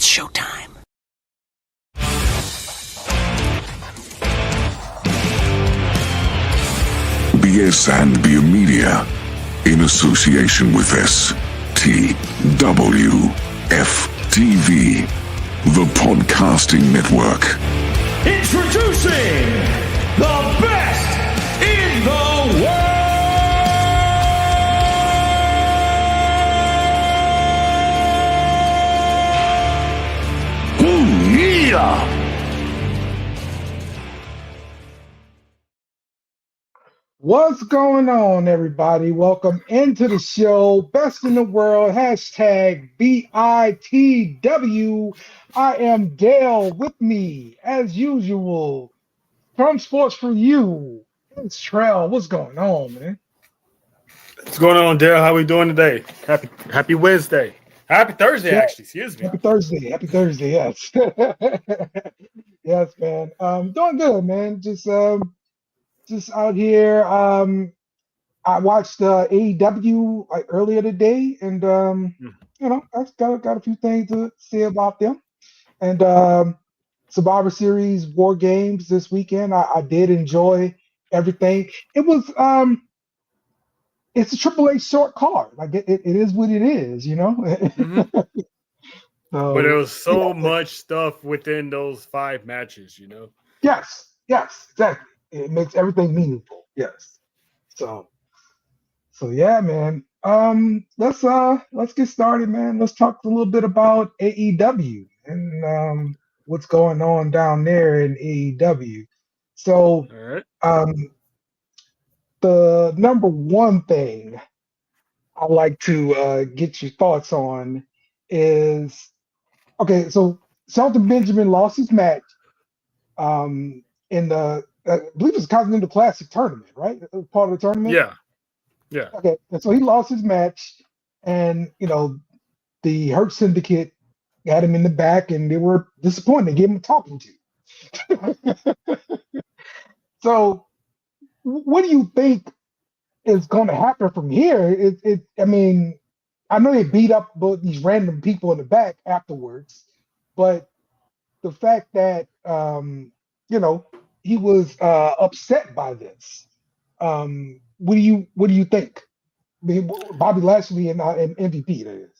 It's showtime. BSnBEER Media, in association with STWF TV, the podcasting network. Introducing the best in the world! Yeah! What's going on, everybody? Welcome into the show. Best in the world, hashtag BITW. I am Dale. With me, as usual, from Sports for You. It's Trell. What's going on, man? What's going on, Dale? How we doing today? Happy Wednesday. Happy Thursday, actually. Excuse me. Happy Thursday. Happy Thursday, yes. Yes, man. Doing good, man. Just out here. I watched AEW like earlier today, and you know, I've got a few things to say about them. And Survivor Series War Games this weekend. I did enjoy everything. It was it's a Triple H short card. Like it is what it is, you know. Mm-hmm. So, but there was so much stuff within those 5 matches, you know. Yes, exactly. It makes everything meaningful. Yes. So yeah, man. Let's get started, man. Let's talk a little bit about AEW and what's going on down there in AEW. So, all right. The number one thing I like to get your thoughts on is, okay, so Shelton Benjamin lost his match in the I believe it's a Continental Classic tournament, right? It was part of the tournament. Yeah. Okay, and so he lost his match, and you know the Hurt Syndicate got him in the back, and they were disappointed. They gave him a talking to. So, what do you think is going to happen from here? I mean, I know they beat up both these random people in the back afterwards, but the fact that you know, he was upset by this. What do you think? I mean, Bobby Lashley and MVP, that is.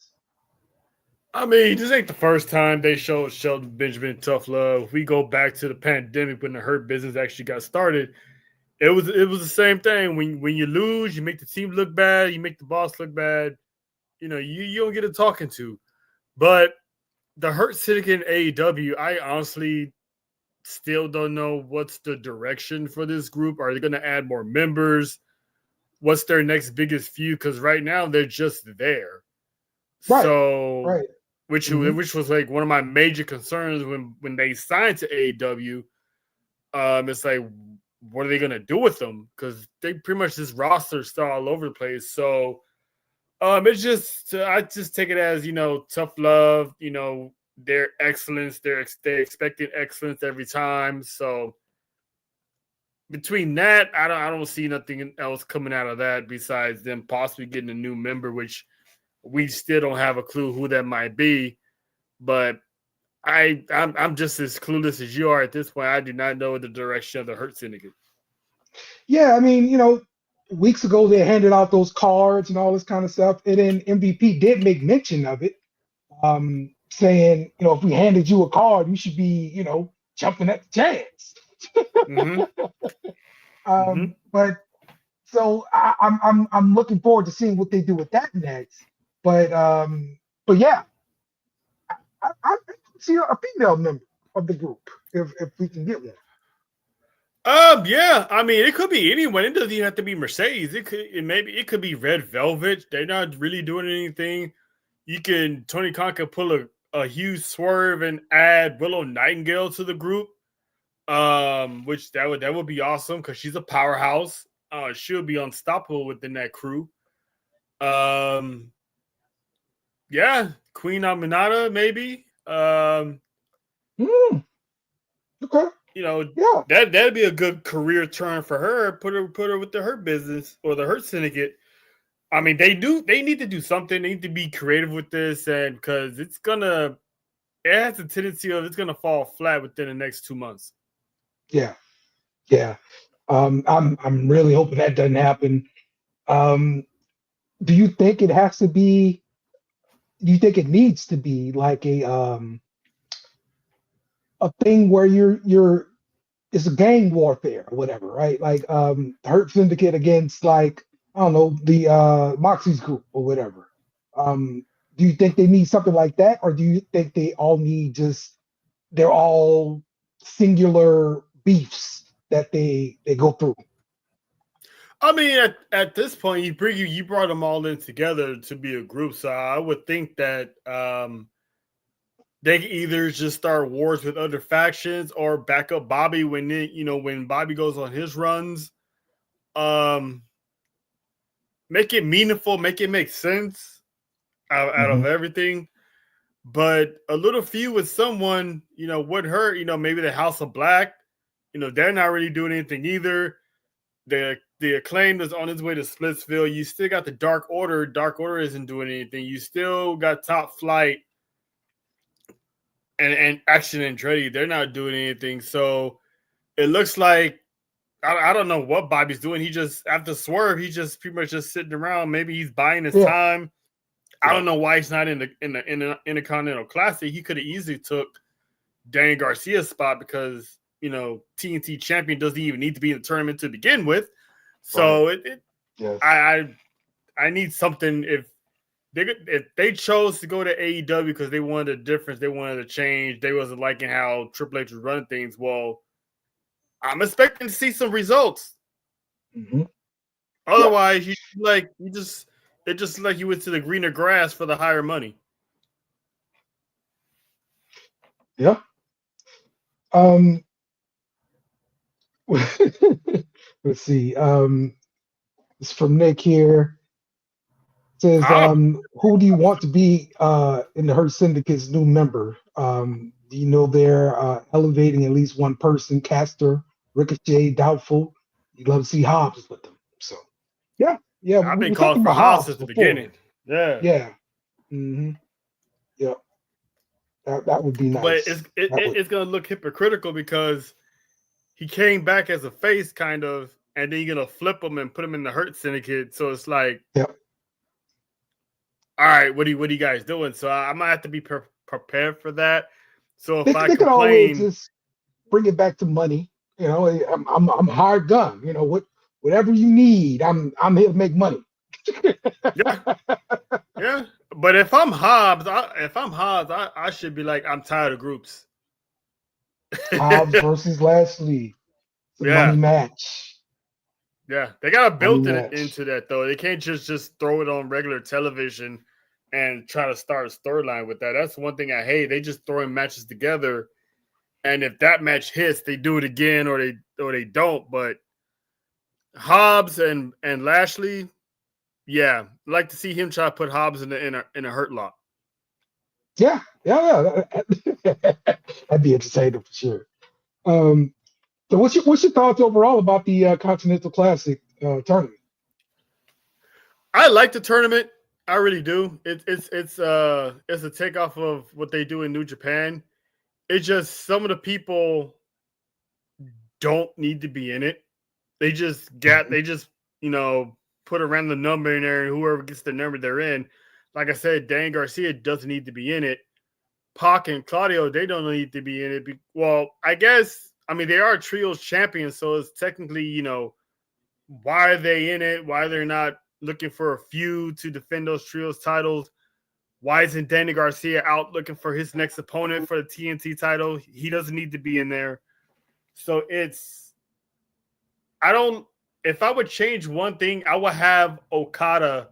I mean, this ain't the first time they showed Shelton Benjamin tough love. If we go back to the pandemic when the Hurt Business actually got started, it was the same thing. When you lose, you make the team look bad, you make the boss look bad. You know, you don't get a talking to. But the Hurt Syndicate in AEW, I honestly still don't know what's the direction for this group. Are they going to add more members? What's their next biggest feud? Because right now they're just there. Right. So, right. Which was like one of my major concerns when they signed to AEW. It's like, what are they going to do with them? Because they pretty much this roster still all over the place. So, it's just I just take it as, you know, tough love. You know, their excellence. They're expecting excellence every time. So between that, I don't see nothing else coming out of that besides them possibly getting a new member, which we still don't have a clue who that might be. But I'm just as clueless as you are at this point. I do not know the direction of the Hurt Syndicate. Yeah, I mean, you know, weeks ago they handed out those cards and all this kind of stuff, and then MVP did make mention of it, saying, you know, if we handed you a card, you should be, you know, jumping at the chance. Mm-hmm. But so I'm looking forward to seeing what they do with that next. But yeah, I see a female member of the group if we can get one. Yeah. I mean, it could be anyone. It doesn't even have to be Mercedes. It could be Red Velvet. They're not really doing anything. Tony Khan could pull a huge swerve and add Willow Nightingale to the group. Which that would be awesome because she's a powerhouse. She'll be unstoppable within that crew. Yeah, Queen Aminata maybe. Okay. You know, yeah, that'd be a good career turn for her. Put her with the Hurt Business or the Hurt Syndicate. I mean, they need to do something. They need to be creative with this, and because it's gonna it has a tendency of it's going to fall flat within the next 2 months. Yeah, yeah. I'm really hoping that doesn't happen. Do you think it has to be? Do you think it needs to be like a thing where you're it's a gang warfare or whatever, right? Like Hurt Syndicate against like I don't know the Moxie's group or whatever. Do you think they need something like that, or do you think they all need just they're all singular beefs that they go through? I mean, at this point, you brought them all in together to be a group, so I would think that they can either just start wars with other factions or back up Bobby when Bobby goes on his runs. Make it meaningful, make it make sense out of everything. But a little feud with someone, would hurt. Maybe the House of Black, they're not really doing anything either. The Acclaim is on its way to Splitsville. You still got the Dark Order. Dark Order isn't doing anything. You still got Top Flight and Action Andretti. They're not doing anything. So it looks like I don't know what Bobby's doing. He just after Swerve, he's just pretty much just sitting around. Maybe he's buying his time. I don't know why he's not in the Intercontinental Classic. He could have easily took Dan Garcia's spot because TNT champion doesn't even need to be in the tournament to begin with. So I need something. If they chose to go to AEW because they wanted a difference, they wanted a change, they wasn't liking how Triple H was running things. Well, I'm expecting to see some results. Otherwise, it's just like you went to the greener grass for the higher money. Yeah. Let's see. It's from Nick here. It says, who do you want to be in the Hurt Syndicate's new member? Do you know they're elevating at least one person? Caster, Ricochet, doubtful. You'd love to see Hobbs with them. So, yeah. I've been calling for Hobbs since the beginning. Yeah. Yeah. That would be nice. But it's going to look hypocritical because he came back as a face, kind of, and then you're going to flip him and put him in the Hurt Syndicate. So it's like, all right, what are you guys doing? So I might have to be prepared for that. So if I they complain, can always just bring it back to money. I'm hard gun. Whatever you need, I'm here to make money. yeah. But if I'm Hobbs, I should be like, I'm tired of groups. Hobbs versus Lashley. It's a money match. Yeah, they gotta build it into that though. They can't just throw it on regular television and try to start a storyline with that. That's one thing I hate. They just throwing matches together, and if that match hits, they do it again or they don't. But Hobbs and Lashley, yeah, I'd like to see him try to put Hobbs in a hurt lock. Yeah. That'd be entertaining for sure. So what's your thoughts overall about the Continental Classic tournament? I like the tournament. I really do. It's a takeoff of what they do in New Japan. It's just some of the people don't need to be in it. They just put a random number in there, and whoever gets the number they're in. Like I said, Dan Garcia doesn't need to be in it. Pac and Claudio, they don't need to be in it. Well, I guess, they are trios champions, so it's technically, why are they in it? Why they're not looking for a feud to defend those trios titles? Why isn't Danny Garcia out looking for his next opponent for the TNT title? He doesn't need to be in there. So if I would change one thing, I would have Okada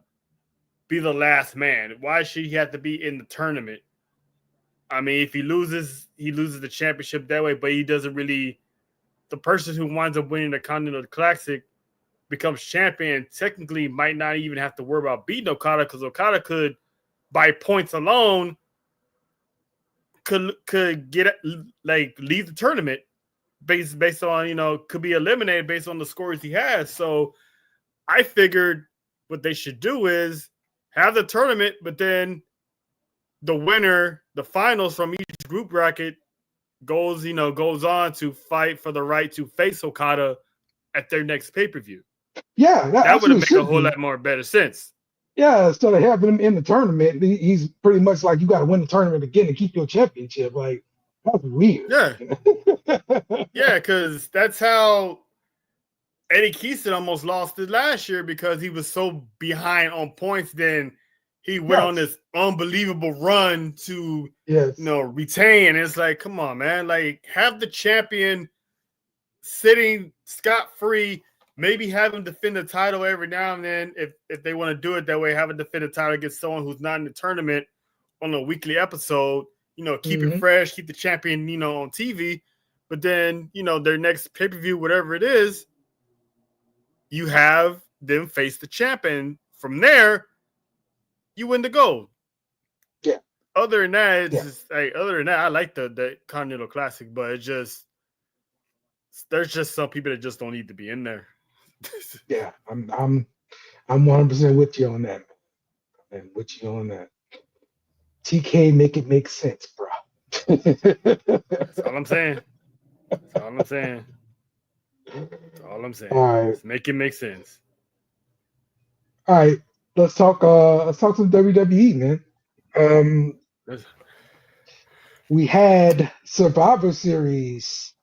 be the last man. Why should he have to be in the tournament? If he loses the championship that way, but he doesn't really. The person who winds up winning the Continental Classic becomes champion, technically might not even have to worry about beating Okada because Okada could, by points alone, could get leave the tournament based on could be eliminated based on the scores he has. So I figured what they should do is have the tournament, but then the winner, the finals from each group bracket goes on to fight for the right to face Okada at their next pay-per-view. Yeah, That would have made a whole lot more better sense. Yeah, instead of having him in the tournament, he's pretty much like, you got to win the tournament again to keep your championship. Like, that's weird. Yeah. Yeah, because that's how Eddie Kingston almost lost it last year, because he was so behind on points. Then he went on this unbelievable run to retain. It's like, come on, man. Like, have the champion sitting scot-free. Maybe have him defend the title every now and then if they want to do it that way. Have him defend the title against someone who's not in the tournament on a weekly episode. Keep it fresh, keep the champion, on TV. But then, their next pay-per-view, whatever it is, you have them face the champion. From there, you win the gold. Yeah. Other than that, I like the Continental Classic, but there's just some people that just don't need to be in there. Yeah, I'm 100% with you on that, and with you on that. TK, make it make sense, bro. That's all I'm saying. All right, just make it make sense. All right, let's talk some WWE, man. We had Survivor Series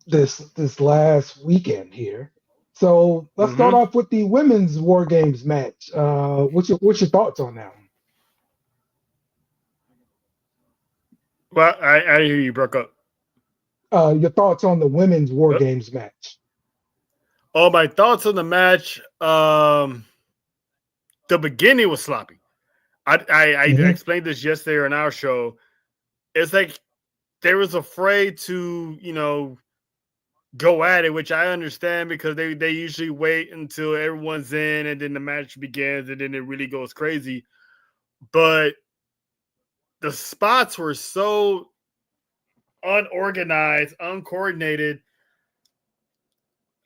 this last weekend here. So let's start off with the women's War Games match. What's your thoughts on that one? Well, I hear you broke up. Your thoughts on the women's War Games match? Oh, my thoughts on the match. The beginning was sloppy. I explained this yesterday on our show. It's like they was afraid to, go at it, which I understand, because they usually wait until everyone's in and then the match begins and then it really goes crazy. But the spots were so unorganized, uncoordinated.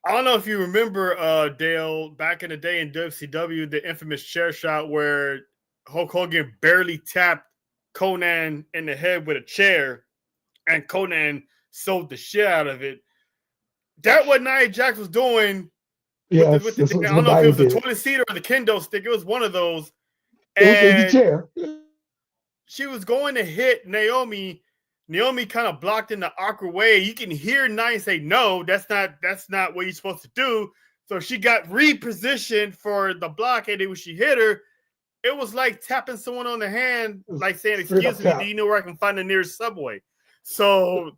I don't know if you remember, Dale, back in the day in WCW, the infamous chair shot where Hulk Hogan barely tapped Conan in the head with a chair and Conan sold the shit out of it. That what Nia Jax was doing. Yeah, I don't know if it was the toilet seat or the kendo stick. It was one of those. It was the chair. She was going to hit Naomi. Naomi kind of blocked in the awkward way. You can hear Nia say, "No, that's not what you're supposed to do." So she got repositioned for the block, and then when she hit her, it was like tapping someone on the hand, like saying, "Excuse me, do you know where I can find the nearest subway?" So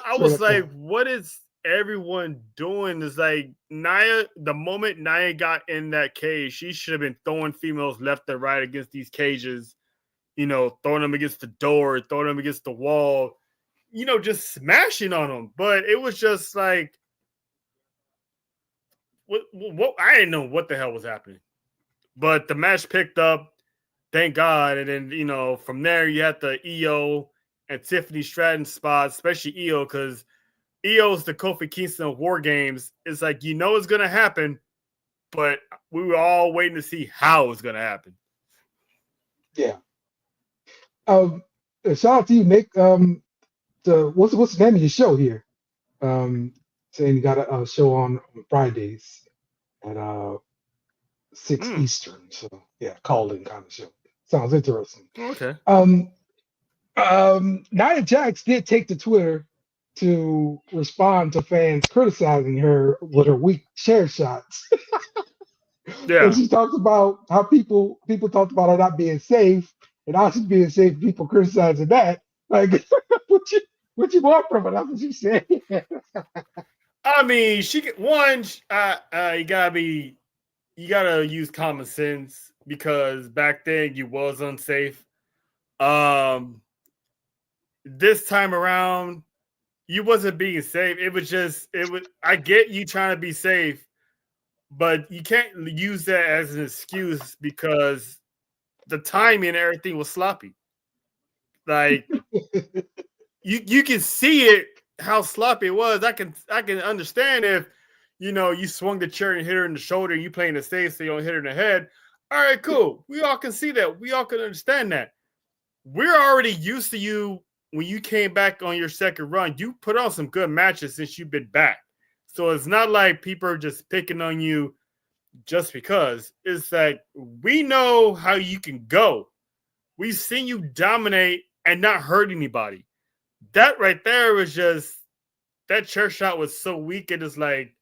I was like, "What is everyone doing?" Is like Nia. The moment Nia got in that cage, she should have been throwing females left and right against these cages. Throwing them against the door, throwing them against the wall, just smashing on them. But it was just like, what? I didn't know what the hell was happening. But the match picked up, thank God. And then, from there, you had the EO and Tiffany Stratton spot, especially EO, because EO is the Kofi Kingston of War Games. It's like, it's going to happen, but we were all waiting to see how it's going to happen. Yeah. Shout out to you, Nick. What's the name of your show here? Saying you got a show on Fridays at 6 Eastern. So yeah, call-in kind of show. Sounds interesting. Okay. Nia Jax did take to Twitter to respond to fans criticizing her with her weak chair shots. Yeah. And she talks about how people talked about her not being safe. And I should be safe. People criticizing that. Like, what you want from her? That's what she said. I mean, you gotta use common sense, because back then you was unsafe. This time around, you wasn't being safe. I get you trying to be safe, but you can't use that as an excuse, because the timing and everything was sloppy. Like, you can see it, how sloppy it was. I can understand if you swung the chair and hit her in the shoulder and you playing it safe so you don't hit her in the head. All right, cool. We all can see that. We all can understand that. we're already used to you when you came back on your second run. You put on some good matches since you've been back. So it's not like people are just picking on you just because. It's like we know how you can go. We've seen you dominate and not hurt anybody. That right there was just, that chair shot was so weak. It is like,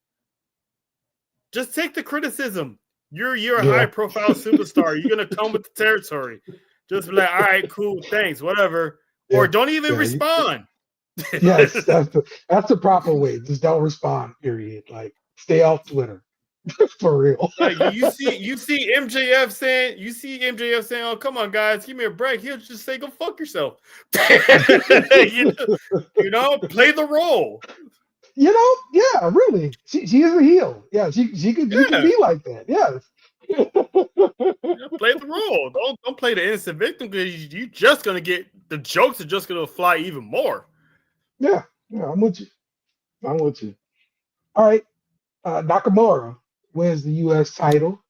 just take the criticism. You're a high profile superstar. You're gonna come with the territory. Just be like, all right, cool, thanks, whatever. Yeah. Or don't even respond. Yes, that's the proper way. Just don't respond, period. Like, stay off Twitter. For real. Like, you see MJF saying, oh, come on, guys, give me a break. He'll just say, go fuck yourself. you know, play the role. You know, yeah, really. She is a heel. Yeah, she could be like that. Yes. Play the role. Don't play the innocent victim, because you just gonna get, the jokes are just gonna fly even more. Yeah, I'm with you. All right. Nakamura wins the US title.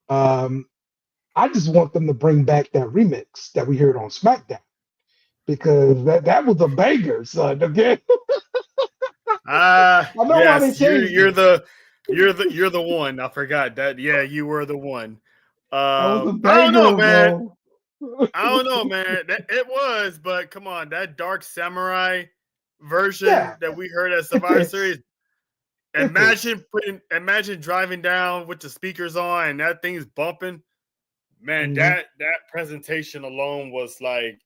I just want them to bring back that remix that we heard on SmackDown, because that was a banger, son. Okay. Yes, you're the one. I forgot that. Yeah, you were the one. I don't know, man. I don't know, man. It was, but come on, that Dark Samurai version that we heard at Survivor Series. Imagine driving down with the speakers on and that thing's bumping. Man, that presentation alone was like,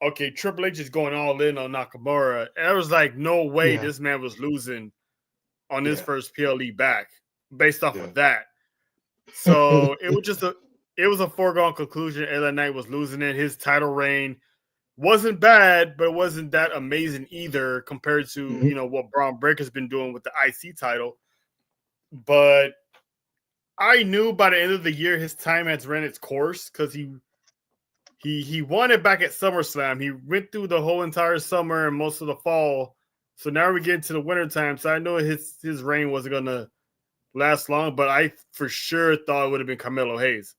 okay, Triple H is going all in on Nakamura. And there was like no way this man was losing on his first PLE back based off of that. So it was a foregone conclusion. LA Knight was losing it. His title reign wasn't bad, but it wasn't that amazing either compared to what Braun Breaker's been doing with the IC title. But I knew by the end of the year his time has ran its course, because he won it back at SummerSlam. He went through the whole entire summer and most of the fall. So now we get into the wintertime. So I know his reign wasn't gonna last long, but I for sure thought it would have been Carmelo Hayes.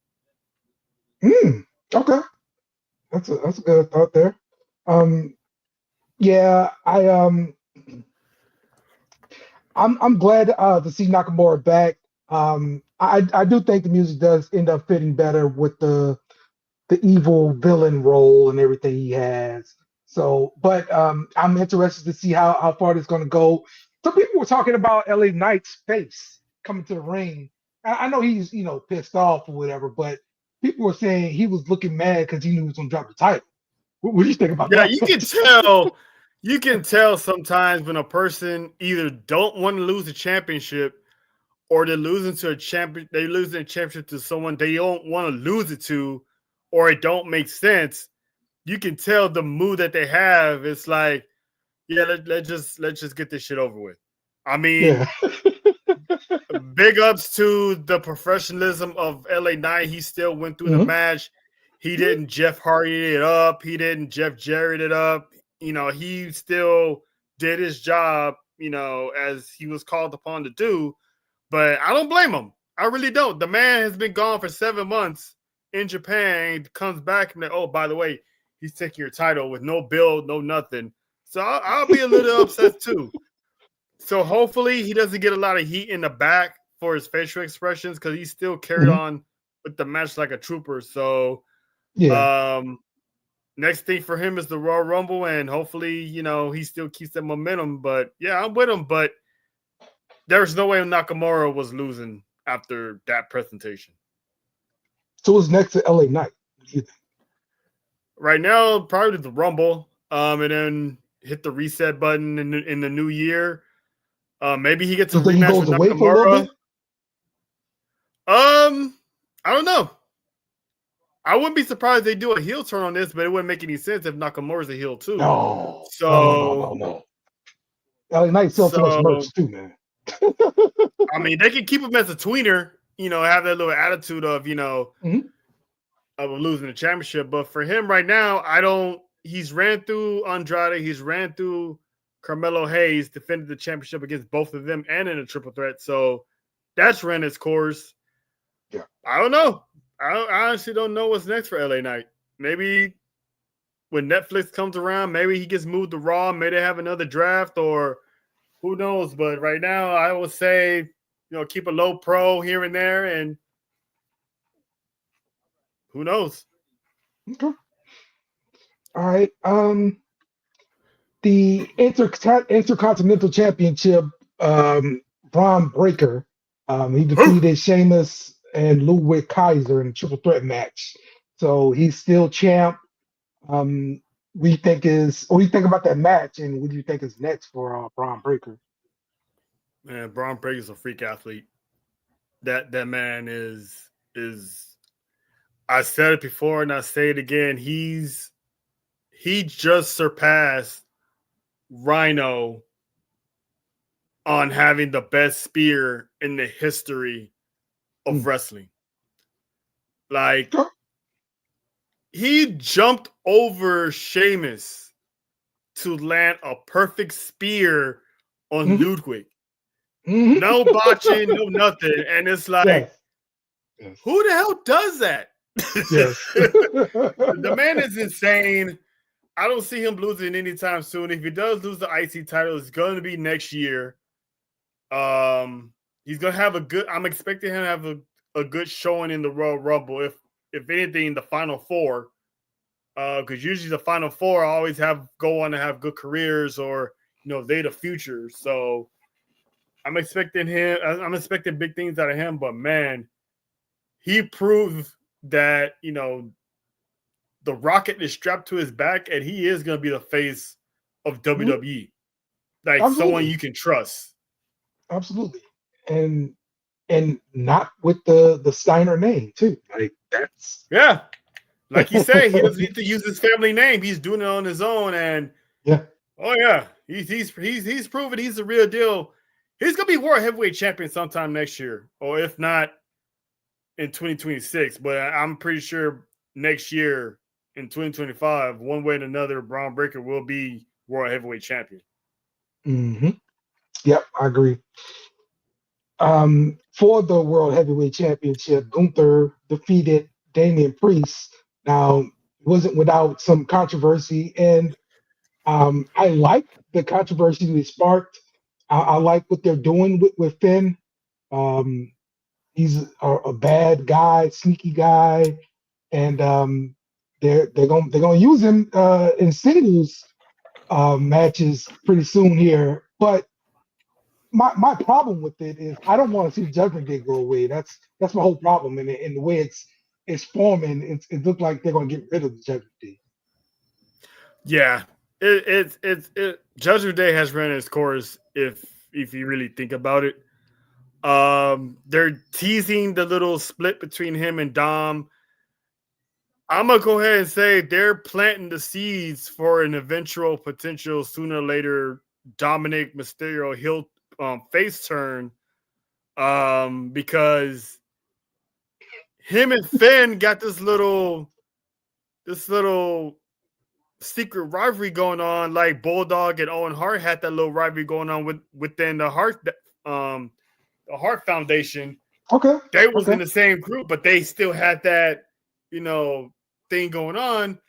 Okay. That's a good thought there. I'm glad to see Nakamura back. I do think the music does end up fitting better with the evil villain role and everything he has. So, but I'm interested to see how far this is going to go. Some people were talking about LA Knight's face coming to the ring. I know he's pissed off or whatever, but people were saying he was looking mad because he knew he was going to drop the title. What do you think about that? Yeah, you can tell. You can tell sometimes when a person either don't want to lose the championship, or they're losing to a champion. They losing a championship to someone they don't want to lose it to, or it don't make sense. You can tell the mood that they have. It's like, let's just get this shit over with. I mean, big ups to the professionalism of LA Knight. He still went through the match. He didn't Jeff Hardy it up. He didn't Jeff Jarrett it up. He still did his job, as he was called upon to do. But I don't blame him. I really don't. The man has been gone for 7 months in Japan. He comes back and oh, by the way, he's taking your title with no build, no nothing. So I'll be a little upset too. So hopefully he doesn't get a lot of heat in the back for his facial expressions, because he still carried on with the match like a trooper. So next thing for him is the Royal Rumble, and hopefully, he still keeps that momentum. But yeah, I'm with him. But there's no way Nakamura was losing after that presentation. So what's next to LA Knight? What do you think? Right now, probably the Rumble, and then hit the reset button in the new year. Maybe he gets a rematch with Nakamura. I don't know. I wouldn't be surprised they do a heel turn on this, but it wouldn't make any sense if Nakamura's a heel too. No. LA Knight sells so much merch too, man. I mean, they can keep him as a tweener, have that little attitude of, of losing the championship. But for him right now, he's ran through Andrade, he's ran through Carmelo Hayes, defended the championship against both of them and in a triple threat. So that's ran its course. Yeah. I don't know. I honestly don't know what's next for LA Knight. Maybe when Netflix comes around, maybe he gets moved to Raw. Maybe they have another draft, or who knows. But right now, I would say, keep a low pro here and there, and who knows. Okay. All right. The Intercontinental Championship, Braun Breaker, he defeated Sheamus and Ludwig Kaiser in a triple threat match. So he's still champ. What do you think about that match, and what do you think is next for Braun Breaker? Man, Braun Breaker's a freak athlete. That man is. I said it before, and I say it again. He just surpassed Rhino on having the best spear in the history of wrestling. Like, he jumped over Sheamus to land a perfect spear on Ludwig. No botching, no nothing. And it's like, who the hell does that? Yes. The man is insane. I don't see him losing anytime soon. If he does lose the IC title, it's going to be next year. He's going to have I'm expecting him to have a good showing in the Royal Rumble. If anything, the Final Four. Because usually the Final Four always go on to have good careers, or, they the future. So I'm expecting big things out of him. But, man, he proved that, the rocket is strapped to his back, and he is going to be the face of WWE. Like, Absolutely. someone you can trust. Absolutely. And not with the Steiner name, too. Like, that's... Yeah. Like you say, he doesn't need to use his family name. He's doing it on his own. And, he's proven he's the real deal. He's going to be World Heavyweight Champion sometime next year, or if not in 2026. But I'm pretty sure next year, in 2025, one way or another, Braun Breaker will be World Heavyweight Champion. Mm-hmm. Yep, I agree. For the World Heavyweight Championship, Gunther defeated Damian Priest. Now, it wasn't without some controversy, and I like the controversy we sparked. I like what they're doing with Finn. He's a bad guy, sneaky guy, and they're gonna use him in singles matches pretty soon here. But my problem with it is I don't want to see Judgment Day go away. That's my whole problem. And the way it's forming, it looks like they're gonna get rid of the Judgment Day. Yeah, it Judgment Day has ran its course if you really think about it. They're teasing the little split between him and Dom. I'm going to go ahead and say they're planting the seeds for an eventual potential sooner or later Dominic Mysterio heel face turn, because him and Finn got this little secret rivalry going on, like Bulldog and Owen Hart had that little rivalry going on within the Hart Foundation. Okay. They was in the same group, but they still had that, thing going on,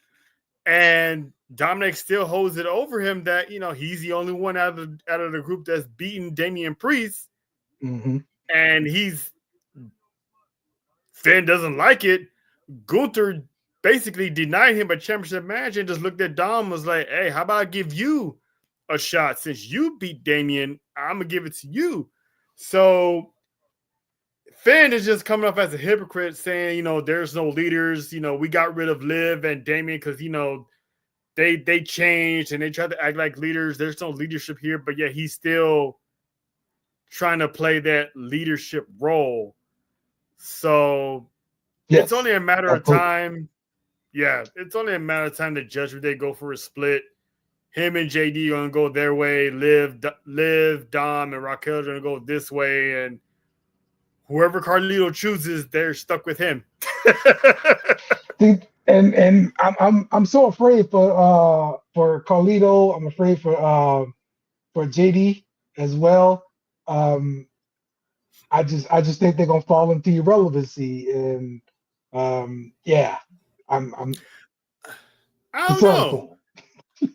and Dominic still holds it over him that he's the only one out of the group that's beaten Damian Priest, and Finn doesn't like it. Gunther basically denied him a championship match and just looked at Dom and was like, "Hey, how about I give you a shot since you beat Damian? I'm gonna give it to you." So Finn is just coming up as a hypocrite saying, there's no leaders. We got rid of Liv and Damian because, they changed and they tried to act like leaders. There's no leadership here, but yet he's still trying to play that leadership role. So it's only a matter of time. Yeah, it's only a matter of time that Judgment Day go for a split. Him and JD are going to go their way. Liv, Dom, and Raquel are going to go this way, and whoever Carlito chooses, they're stuck with him. And I'm so afraid for Carlito. I'm afraid for JD as well. I just think they're gonna fall into irrelevancy, and I'm I don't concern know. for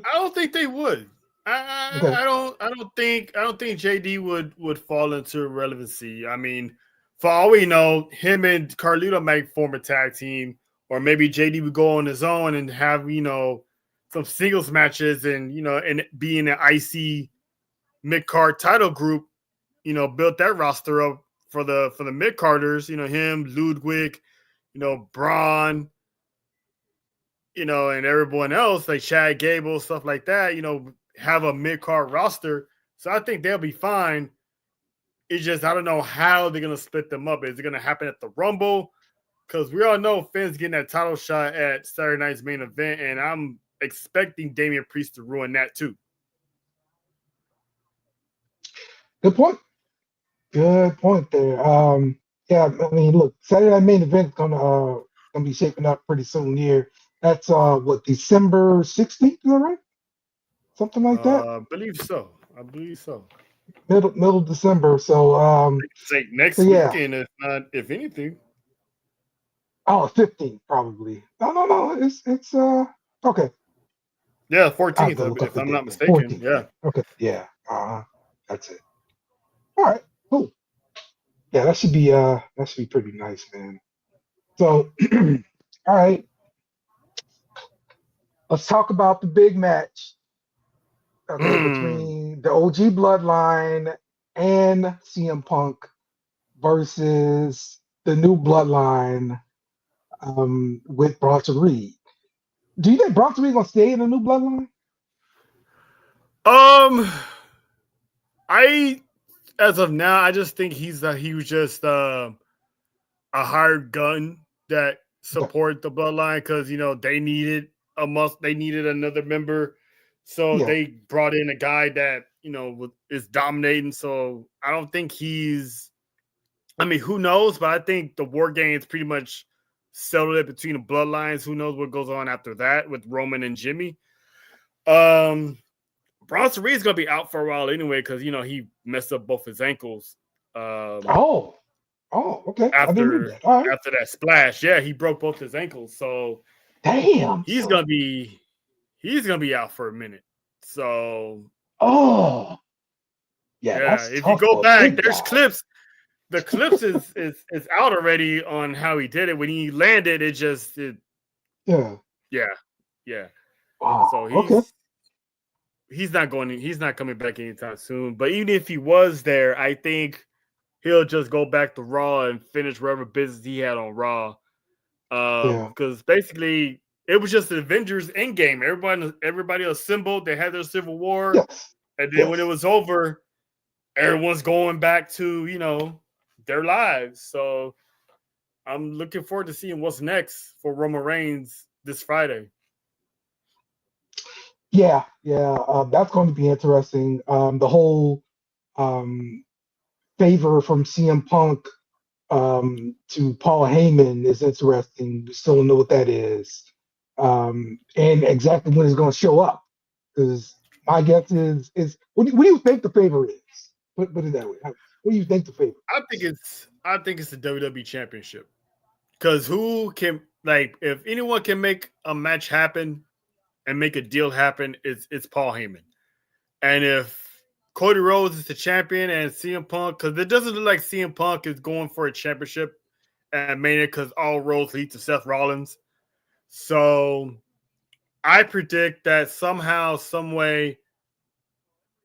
I don't think they would. Okay. I don't think JD would fall into irrelevancy. I mean, for all we know, him and Carlito might form a tag team, or maybe JD would go on his own and have some singles matches and and be in an IC mid card title group. Built that roster up for the mid carders. Him, Ludwig, Braun, and everyone else like Chad Gable, stuff like that, have a mid-card roster. So I think they'll be fine. It's just, I don't know how they're going to split them up. Is it going to happen at the Rumble? Because we all know Finn's getting that title shot at Saturday night's main event, and I'm expecting Damian Priest to ruin that too. Good point. Good point there. Yeah, I mean, look, Saturday night main event gonna be shaping up pretty soon here. That's what, December 16th, is that right? Something like that. I believe so. Middle December. So It's like next yeah. weekend, if not, if anything. Oh, 15th probably. No. It's okay. Yeah, 14th, if I'm not mistaken. 14th. Yeah. Okay. Yeah. That's it. All right. Cool. Yeah, that should be pretty nice, man. So, all right. Let's talk about the big match. Okay, between the OG Bloodline and CM Punk versus the new Bloodline with Bronson Reed. Do you think Bronson Reed gonna stay in the new Bloodline? As of now, I just think he was just a hired gun that support the Bloodline because they needed they needed another member, so they brought in a guy that is dominating. So I don't think he's. I mean, who knows? But I think the War Games pretty much settled it between the Bloodlines. Who knows what goes on after that with Roman and Jimmy? Bronson Reed's gonna be out for a while anyway because he messed up both his ankles. Okay. After that splash, yeah, he broke both his ankles. So damn, he's gonna be out for a minute. So yeah. If you go back, there's clips. The clips is out already on how he did it. When he landed, yeah. Wow. So he's not coming back anytime soon. But even if he was there, I think he'll just go back to Raw and finish whatever business he had on Raw. Because basically it was just the Avengers Endgame. Everybody assembled. They had their Civil War, and then when it was over, everyone's going back to their lives. So I'm looking forward to seeing what's next for Roman Reigns this Friday. Yeah, that's going to be interesting. The whole favor from CM Punk to Paul Heyman is interesting. We still don't know what that is, and exactly when it's going to show up. Because my guess is what do you think the favor is? Put it that way. What do you think the favor? I think it's the WWE Championship. Because who can if anyone can make a match happen and make a deal happen, it's Paul Heyman. And if Cody Rhodes is the champion and CM Punk, because it doesn't look like CM Punk is going for a championship at Mania because all roads lead to Seth Rollins. So I predict that somehow, some way,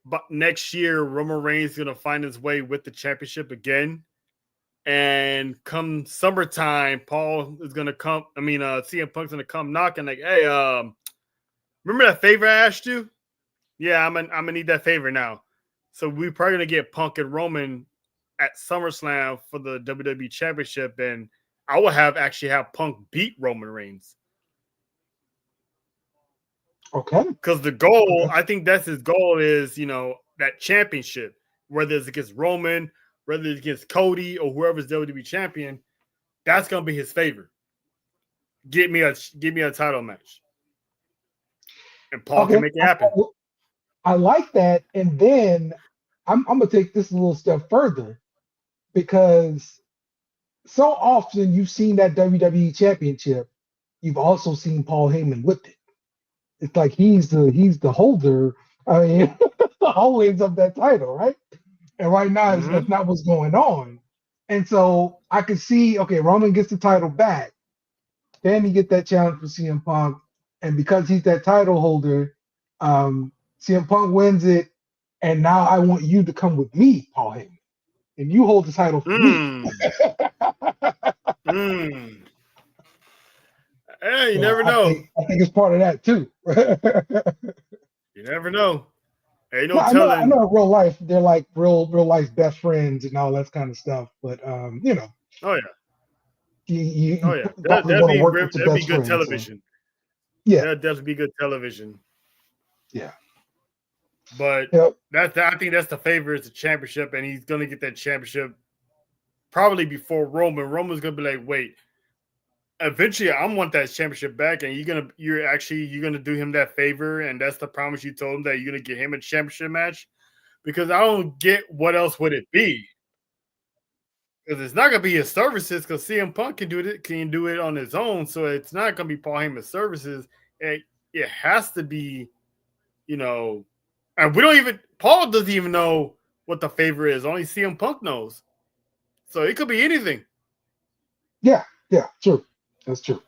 but next year, Roman Reigns is going to find his way with the championship again. And come summertime, CM Punk's going to come knocking like, hey, remember that favor I asked you? Yeah, I'm gonna need that favor now. So we're probably going to get Punk and Roman at SummerSlam for the WWE Championship. And I will actually have Punk beat Roman Reigns. Okay. Because the goal, I think that's his goal is, that championship, whether it's against Roman, whether it's against Cody or whoever's WWE champion, that's going to be his favor. Give me a title match. And Paul can make it happen. I like that. And then I'm going to take this a little step further because so often you've seen that WWE championship you've also seen Paul Heyman with it. It's like he's the holder. I mean, always of that title, right? And right now, that's not what's going on. And so I could see, okay, Roman gets the title back. Then he get that challenge for CM Punk. And because he's that title holder, CM Punk wins it. And now I want you to come with me, Paul Heyman. And you hold the title for me. Hey, you never know. I think it's part of that, too. You never know. Hey, I know in real life, they're like real life best friends and all that kind of stuff. But, you know. Oh, yeah. That'd be good television. So. Yeah, that'd definitely be good television. Yeah, but I think that's the favorite is the championship, and he's gonna get that championship probably before Roman. Roman's gonna be like, wait, eventually I want that championship back, and you're gonna do him that favor, and that's the promise you told him that you're gonna get him a championship match, because I don't get what else would it be. Because it's not gonna be his services, because CM Punk can do it on his own, so it's not gonna be Paul Heyman's services. It has to be, you know, and Paul doesn't even know what the favor is. Only CM Punk knows, so it could be anything. Yeah, true. That's true.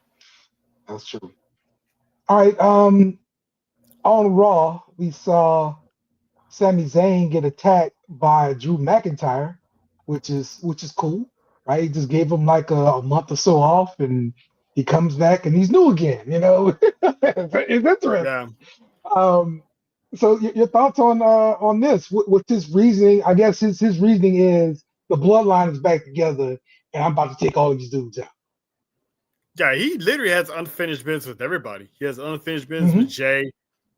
All right, on Raw we saw Sami Zayn get attacked by Drew McIntyre. Which is cool, right? He just gave him like a month or so off, and he comes back and he's new again. You know, it's interesting. Yeah. So your thoughts on this? With his reasoning? I guess his reasoning is the bloodline is back together, and I'm about to take all of these dudes out. Yeah, he literally has unfinished business with everybody. He has unfinished business with Jay.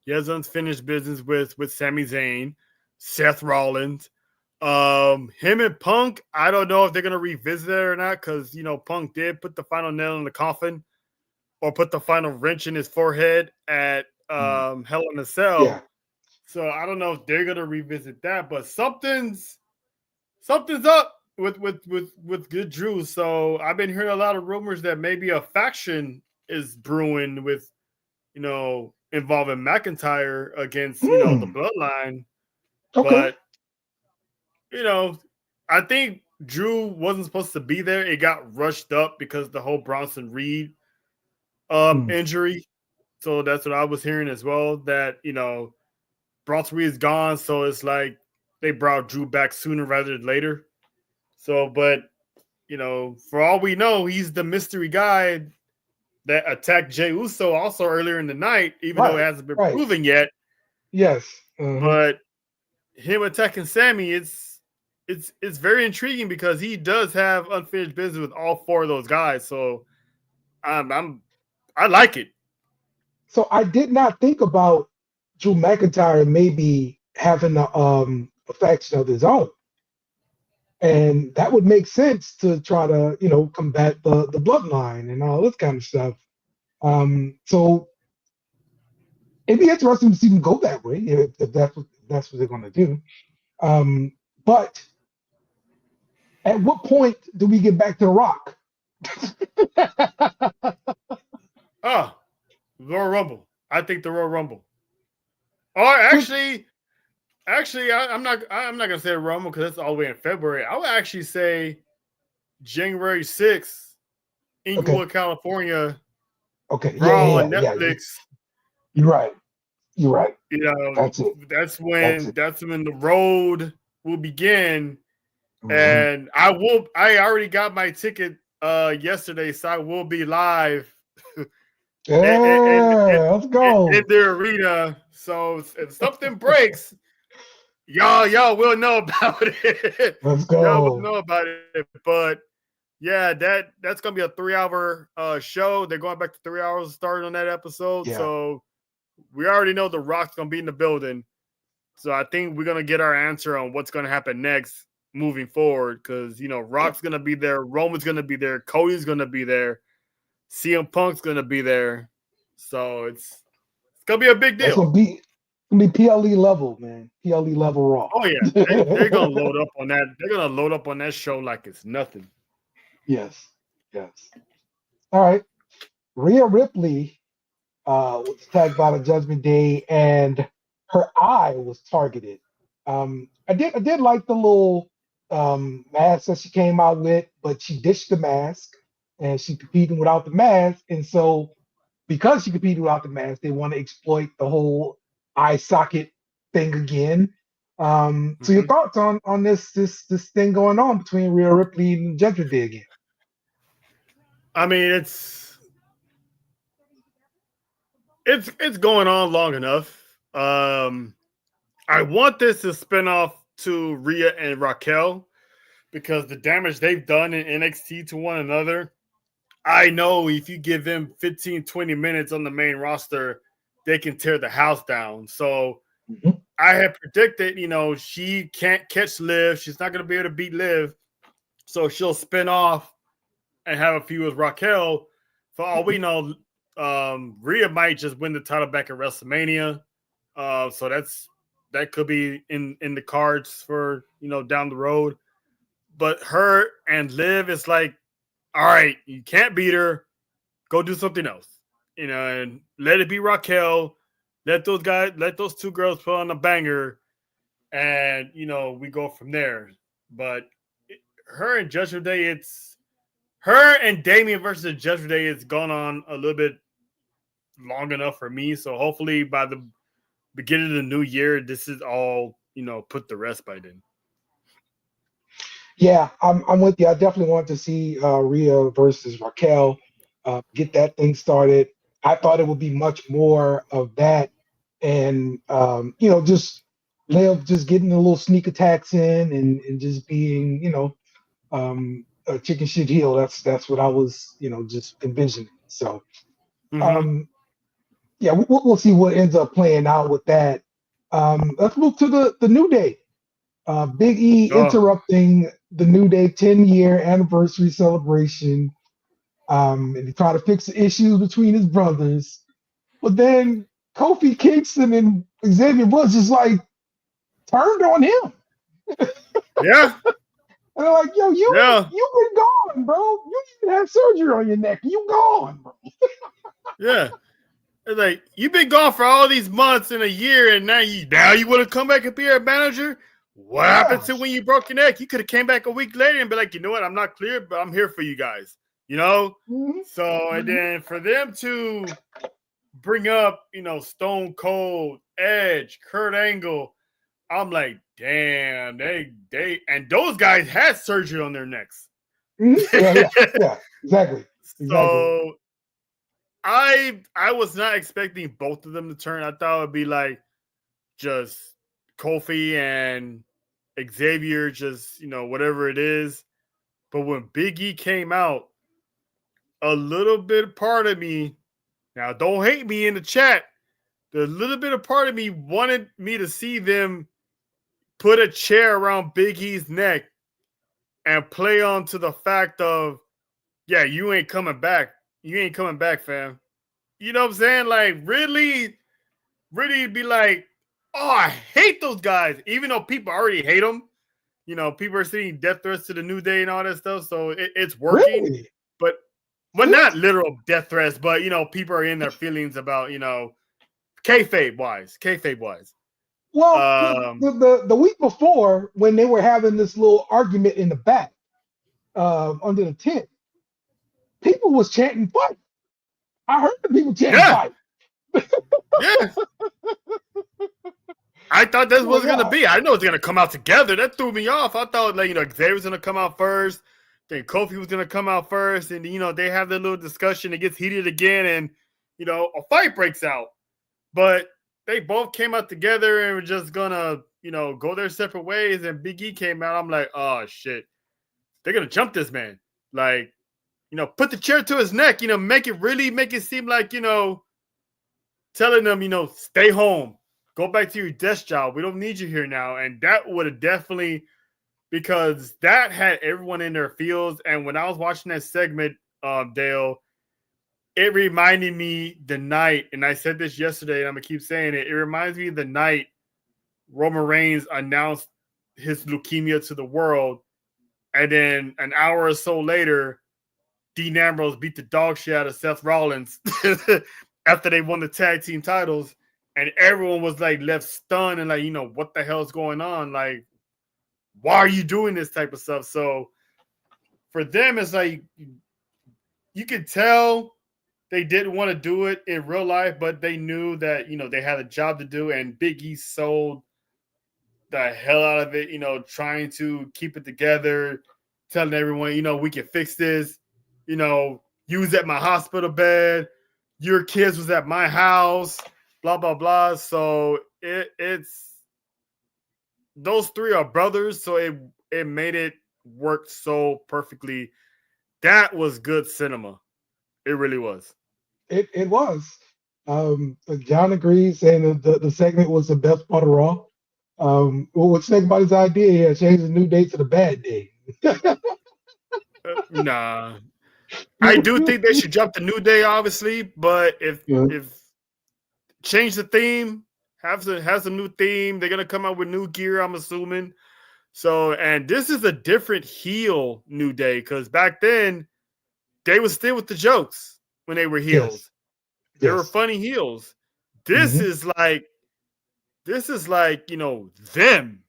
He has unfinished business with Sami Zayn, Seth Rollins. Him and Punk, I don't know if they're gonna revisit it or not, because you know Punk did put the final nail in the coffin, or put the final wrench in his forehead at Hell in a Cell. Yeah. So I don't know if they're gonna revisit that, but something's up with Good Drew. So I've been hearing a lot of rumors that maybe a faction is brewing with, you know, involving McIntyre against you know the Bloodline. Okay. But you know, I think Drew wasn't supposed to be there. It got rushed up because the whole Bronson Reed injury. So that's what I was hearing as well, that, you know, Bronson Reed is gone. So it's like they brought Drew back sooner rather than later. So, but, you know, for all we know, he's the mystery guy that attacked Jey Uso also earlier in the night, even though it hasn't been proven yet. Yes. But him attacking Sammy, it's very intriguing because he does have unfinished business with all four of those guys. So I like it. So I did not think about Drew McIntyre maybe having a faction of his own. And that would make sense to try to, you know, combat the bloodline and all this kind of stuff. So it'd be interesting to see them go that way if that's what they're going to do. But at what point do we get back to The Rock? Royal Rumble. I think the Royal Rumble. Or actually, I'm not gonna say Rumble because it's all the way in February. I would actually say January 6th, Inglewood, California. Okay. Raw on Netflix. You're right. You know, that's when the road will begin. And I already got my ticket yesterday, so I will be live. Let's go. In the arena. So if something breaks, y'all will know about it. Let's go. Y'all will know about it. But yeah, that's gonna be a 3-hour show. They're going back to 3 hours starting on that episode. Yeah. So we already know The Rock's gonna be in the building. So I think we're gonna get our answer on what's gonna happen next moving forward, because you know Rock's gonna be there, Roman's gonna be there, Cody's gonna be there, CM Punk's gonna be there. So it's gonna be a big deal. It's gonna be PLE level, man. PLE level Raw. Oh yeah, they're gonna load up on that. They're gonna load up on that show like it's nothing. Yes. All right. Rhea Ripley was attacked by the Judgment Day, and her eye was targeted. I did like the little mask that she came out with, but she ditched the mask and she competing without the mask. And so, because she competed without the mask, they want to exploit the whole eye socket thing again. So your thoughts on this thing going on between Rhea Ripley and Judgment Day again? I mean, it's going on long enough. I want this to spin off to Rhea and Raquel because the damage they've done in NXT to one another. I know if you give them 15, 20 minutes on the main roster, they can tear the house down. So I have predicted, she can't catch Liv. She's not going to be able to beat Liv. So she'll spin off and have a feud with Raquel. For all we know, Rhea might just win the title back at WrestleMania. So that could be in the cards for, down the road. But her and Liv is like, all right, you can't beat her. Go do something else, and let it be Raquel. Let those two girls put on a banger, and we go from there. But her and Judgment Day, it's her and Damian versus Judgment Day. It's gone on a little bit long enough for me. So hopefully by the beginning of the new year, this is all put to rest by then. Yeah, I'm with you. I definitely want to see Rhea versus Raquel, get that thing started. I thought it would be much more of that, and just Liv just getting a little sneak attacks in and just being a chicken shit heel. That's what I was just envisioning. So yeah, we'll see what ends up playing out with that. Let's move to the New Day. Big E interrupting the New Day 10-year anniversary celebration, and he tried to fix the issues between his brothers. But then Kofi Kingston and Xavier Woods just like turned on him. Yeah. And they're like, yo, you've been gone, bro. You didn't have surgery on your neck. You gone, bro. Yeah. It's like, you've been gone for all these months and a year, and now you want to come back and be our manager? What happened to when you broke your neck? You could have came back a week later and be like, you know what? I'm not clear, but I'm here for you guys. So, and then for them to bring up, Stone Cold, Edge, Kurt Angle, I'm like, damn, they and those guys had surgery on their necks. Yeah, exactly. So I was not expecting both of them to turn. I thought it would be like just Kofi and Xavier, just whatever it is. But when Big E came out, a little bit part of me, now don't hate me in the chat, the little bit of part of me wanted me to see them put a chair around Big E's neck and play on to the fact of, yeah, you ain't coming back. You ain't coming back, fam. You know what I'm saying? Like, really be like, oh, I hate those guys. Even though people already hate them. People are seeing death threats to the New Day and all that stuff. So it's working. Really? But, not literal death threats, but, people are in their feelings about, kayfabe wise. Well, the week before, when they were having this little argument in the back under the tent, people was chanting fight. I heard the people chanting fight. Yeah. I thought that's what it was going to be. I didn't know it was going to come out together. That threw me off. I thought, Xavier was going to come out first. Then Kofi was going to come out first. And, they have their little discussion. It gets heated again. And, a fight breaks out. But they both came out together and were just going to, go their separate ways. And Big E came out. I'm like, oh, shit. They're going to jump this man. Like, put the chair to his neck. Make it seem like, telling them, stay home. Go back to your desk job. We don't need you here now. And that would have definitely, because that had everyone in their feels. And when I was watching that segment, Dale, it reminded me the night, and I said this yesterday, and I'm going to keep saying it. It reminds me of the night Roman Reigns announced his leukemia to the world. And then an hour or so later, Dean Ambrose beat the dog shit out of Seth Rollins after they won the tag team titles, and everyone was like left stunned and like, what the hell is going on? Like, why are you doing this type of stuff? So for them, it's like you could tell they didn't want to do it in real life, but they knew that, they had a job to do, and Big E sold the hell out of it, trying to keep it together, telling everyone, we can fix this, you was at my hospital bed, your kids was at my house, blah, blah, blah. So it's those three are brothers, so it made it work so perfectly. That was good cinema. It really was. It was. John agrees, saying the segment was the best part of Raw. What's the thing about his idea? Yeah, change the New Day to the Bad Day. Nah. I do think they should jump the New Day, obviously, but if change the theme, have some new theme. They're gonna come out with new gear, I'm assuming. So, and this is a different heel New Day, because back then they were still with the jokes when they were heels. Yes. They were funny heels. This is like them.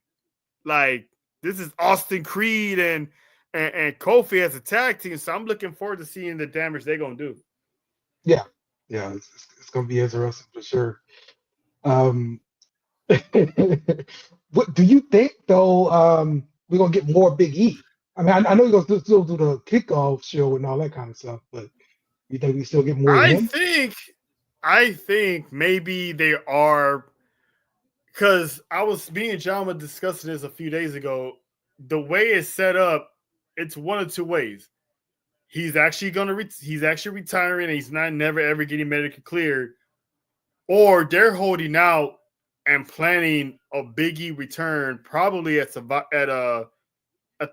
Like, this is Austin Creed and Kofi as a tag team. So I'm looking forward to seeing the damage they're gonna do. Yeah, it's gonna be interesting for sure. What do you think though? We're gonna get more Big E. I mean, I know you're gonna still do the kickoff show and all that kind of stuff, but you think we still get more of him? I think maybe they are, because me and John were discussing this a few days ago. The way it's set up, it's one of two ways. He's actually he's actually retiring, and he's never ever getting medically cleared, or they're holding out and planning a Big E return, probably at the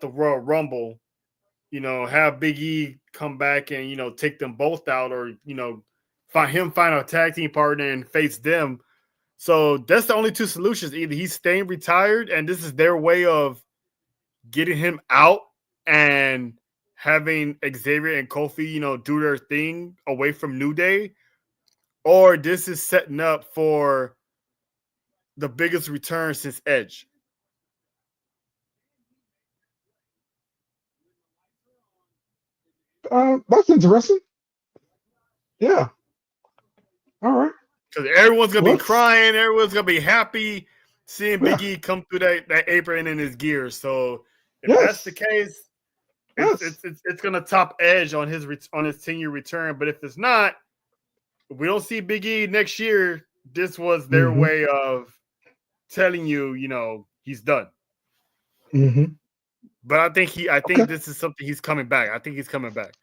Royal Rumble. Have Big E come back and take them both out, or find a tag team partner and face them. So that's the only two solutions. Either he's staying retired, and this is their way of getting him out and having Xavier and Kofi, do their thing away from New Day, or this is setting up for the biggest return since Edge. That's interesting. Yeah. All right. Because everyone's gonna be crying, everyone's gonna be happy seeing Big E come through that apron in his gear. So if that's the case, it's gonna top Edge on his 10-year return. But if it's not, if we don't see Big E next year, this was their way of telling you, he's done. But I think this is something he's coming back. I think he's coming back.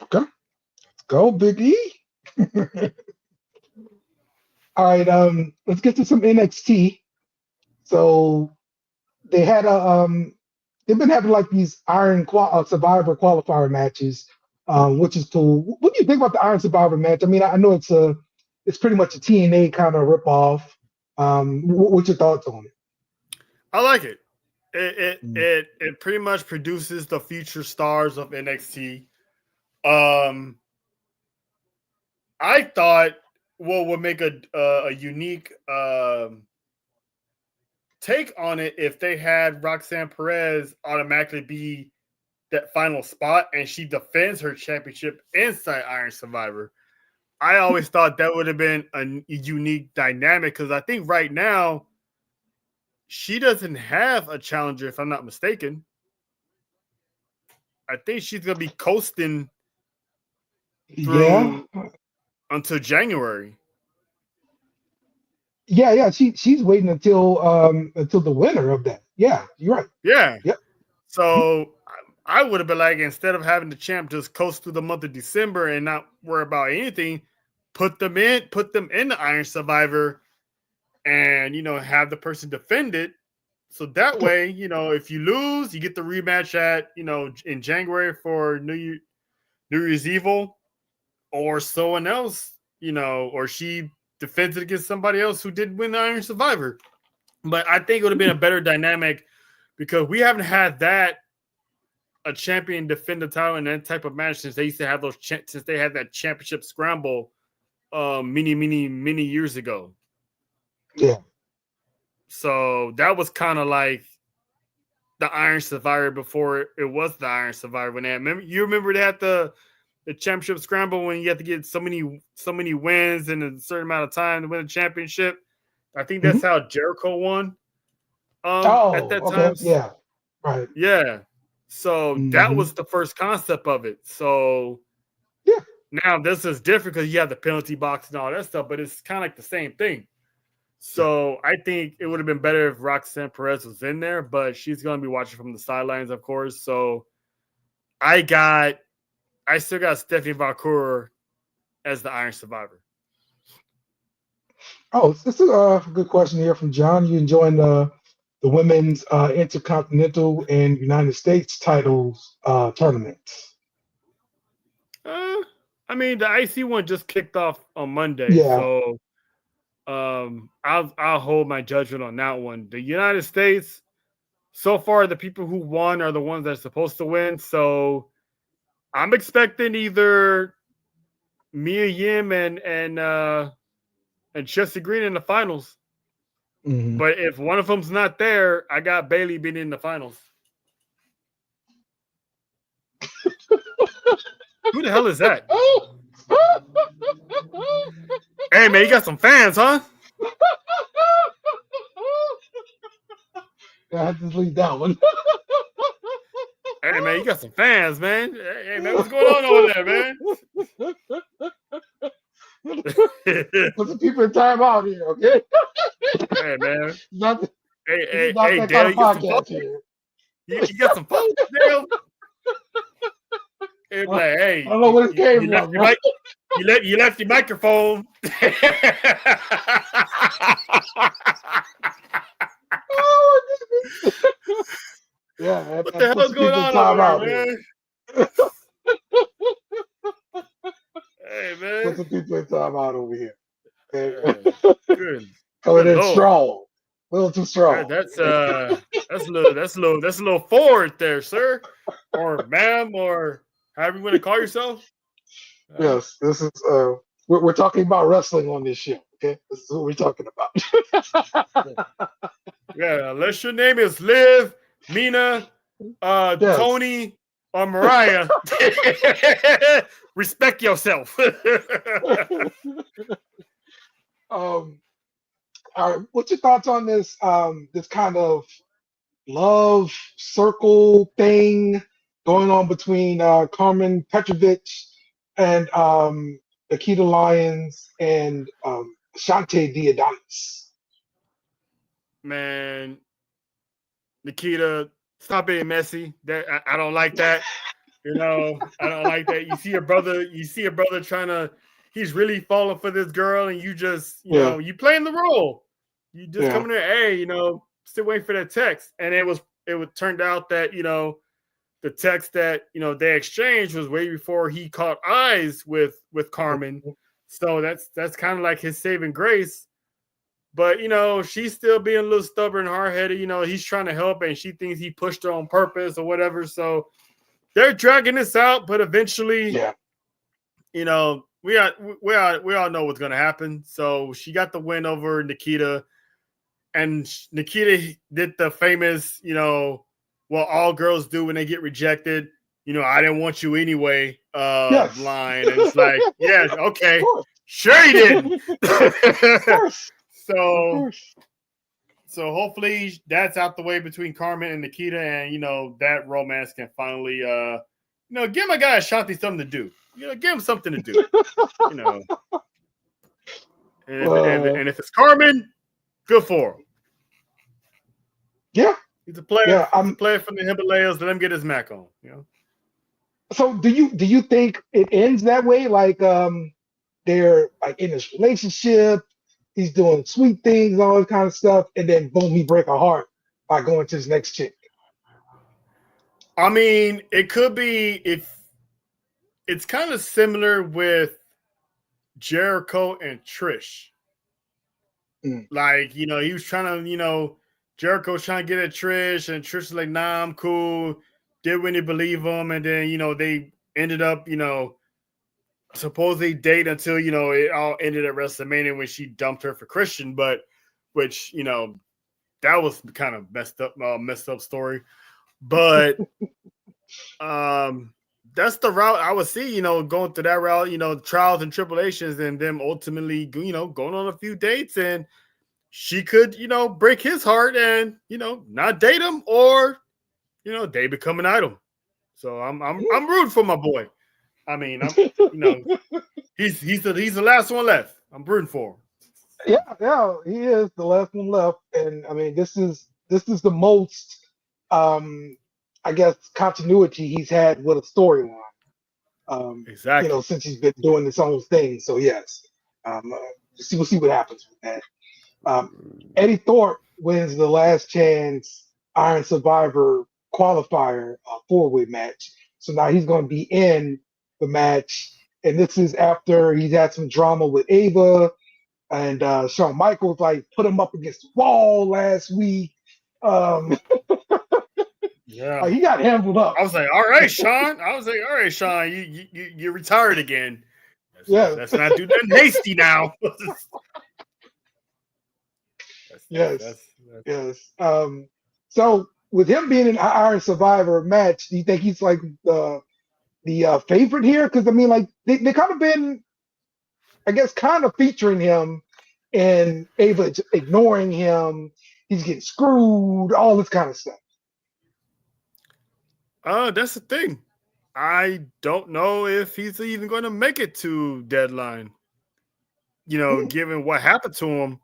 Okay. Let's go, Big E. All right, let's get to some NXT. So they had they've been having like these Iron Survivor qualifier matches, which is cool. What do you think about the Iron Survivor match? I mean, I know it's pretty much a TNA kind of ripoff. What's your thoughts on it? I like it. It pretty much produces the future stars of NXT. I thought what would make a unique take on it if they had Roxanne Perez automatically be that final spot and she defends her championship inside Iron Survivor. I always thought that would have been a unique dynamic, because I think right now she doesn't have a challenger, if I'm not mistaken. I think she's going to be coasting through until January. Yeah. She's waiting until the winner of that. Yeah, you're right. Yeah. Yep. So I would have been like, instead of having the champ just coast through the month of December and not worry about anything, put them in the Iron Survivor and, have the person defend it. So that way, if you lose, you get the rematch at, in January for New Year's Evil, or someone else, or she defends it against somebody else who did win the Iron Survivor. But I think it would have been a better dynamic, because we haven't had that a champion defend the title in that type of match since they used to have those since they had that championship scramble many years ago. Yeah. So that was kind of like the Iron Survivor before it was the Iron Survivor. When they had, remember they had the championship scramble when you have to get so many wins in a certain amount of time to win a championship. I think that's how Jericho won. At that okay. time. Yeah. Right. Yeah. So that was the first concept of it. So yeah. Now this is different because you have the penalty box and all that stuff, but it's kind of like the same thing. So I think it would have been better if Roxanne Perez was in there, but she's going to be watching from the sidelines, of course. So I still got Stephanie Valcour as the Iron Survivor. Oh, this is a good question here from John. You enjoying the women's Intercontinental and United States titles tournaments? I mean, the IC one just kicked off on Monday, so I'll hold my judgment on that one. The United States, so far, the people who won are the ones that are supposed to win. So I'm expecting either Mia Yim and Chelsea Green in the finals. But if one of them's not there, I got Bailey being in the finals. Who the hell is that? Hey, man, you got some fans, huh? I had to leave that one. Hey, man, you got some fans, man. Hey, man, what's going on over there, man? Put some people in time out here, okay? Hey, man. Hey, Dale, you got some folks, Dale? Hey, like, hey, I don't know what it came from. You left your microphone. Oh, my goodness. Yeah, man. What the hell's going on over there, man? Hey, man. Put some people in time out over here. Okay. Good. Coming in strong. A little too strong. That's a little forward there, sir, or ma'am, or however you want to call yourself. Yes, this is we're talking about wrestling on this show. Okay, this is what we're talking about. Yeah, unless your name is Liv, Mina, Tony, or Mariah, respect yourself. All right, what's your thoughts on this this kind of love circle thing going on between Carmen Petrovic and Nikita Lyons and Shante Diadonis? Man, Nikita, stop being messy. That I don't like that. You know, I don't like that. You see your brother trying to, he's really falling for this girl, and you just, you know, you playing the role. You just come in there, hey, you know, still waiting for that text. And it turned out that, you know, the text that, you know, they exchanged was way before he caught eyes with Carmen. So that's kind of like his saving grace. But, you know, she's still being a little stubborn, hard-headed. You know, he's trying to help, and she thinks he pushed her on purpose or whatever. So they're dragging this out, but eventually, you know, we all know what's going to happen. So she got the win over Nikita. And Nikita did the famous, you know, what all girls do when they get rejected. You know, I didn't want you anyway line. And it's like, yeah, okay. Sure you didn't. So hopefully that's out the way between Carmen and Nikita. And, you know, that romance can finally, you know, give my guy Ashanti something to do. You know, give him something to do. You know. And if it's Carmen, good for him. Yeah. He's a player. Yeah, he's a player from the Himalayas. Let him get his Mac on. You know. So do you think it ends that way? Like they're like in this relationship, he's doing sweet things, all that kind of stuff, and then boom, he break a heart by going to his next chick. I mean, it could be if it's kind of similar with Jericho and Trish. Like, you know, he was trying to, you know, Jericho's trying to get at Trish, and Trish is like, nah, I'm cool. didn't really believe him, and then they ended up supposedly date until it all ended at WrestleMania when she dumped her for Christian, but which that was kind of messed up story, but that's the route I would see, going through that route, trials and tribulations, and them ultimately, going on a few dates, and she could, break his heart and, not date him, or, they become an idol. So I'm rooting for my boy. I mean, he's the last one left. I'm rooting for him. Yeah, he is the last one left, and I mean, this is the most, I guess, continuity he's had with a storyline. Exactly. Since he's been doing this whole thing. So yes, we'll see what happens with that. Eddie Thorpe wins the last chance Iron Survivor qualifier 4-way match. So now he's going to be in the match, and this is after he's had some drama with Ava, and Shawn Michaels put him up against the wall last week. Yeah, he got handled up. I was like, all right, Sean. You retired again. Let's not do nothing hasty now. Yes. So with him being an Iron Survivor match, do you think he's like the favorite here? Because I mean, they kind of been, I guess, kind of featuring him, and Ava ignoring him. He's getting screwed, all this kind of stuff. That's the thing. I don't know if he's even going to make it to Deadline. Given what happened to him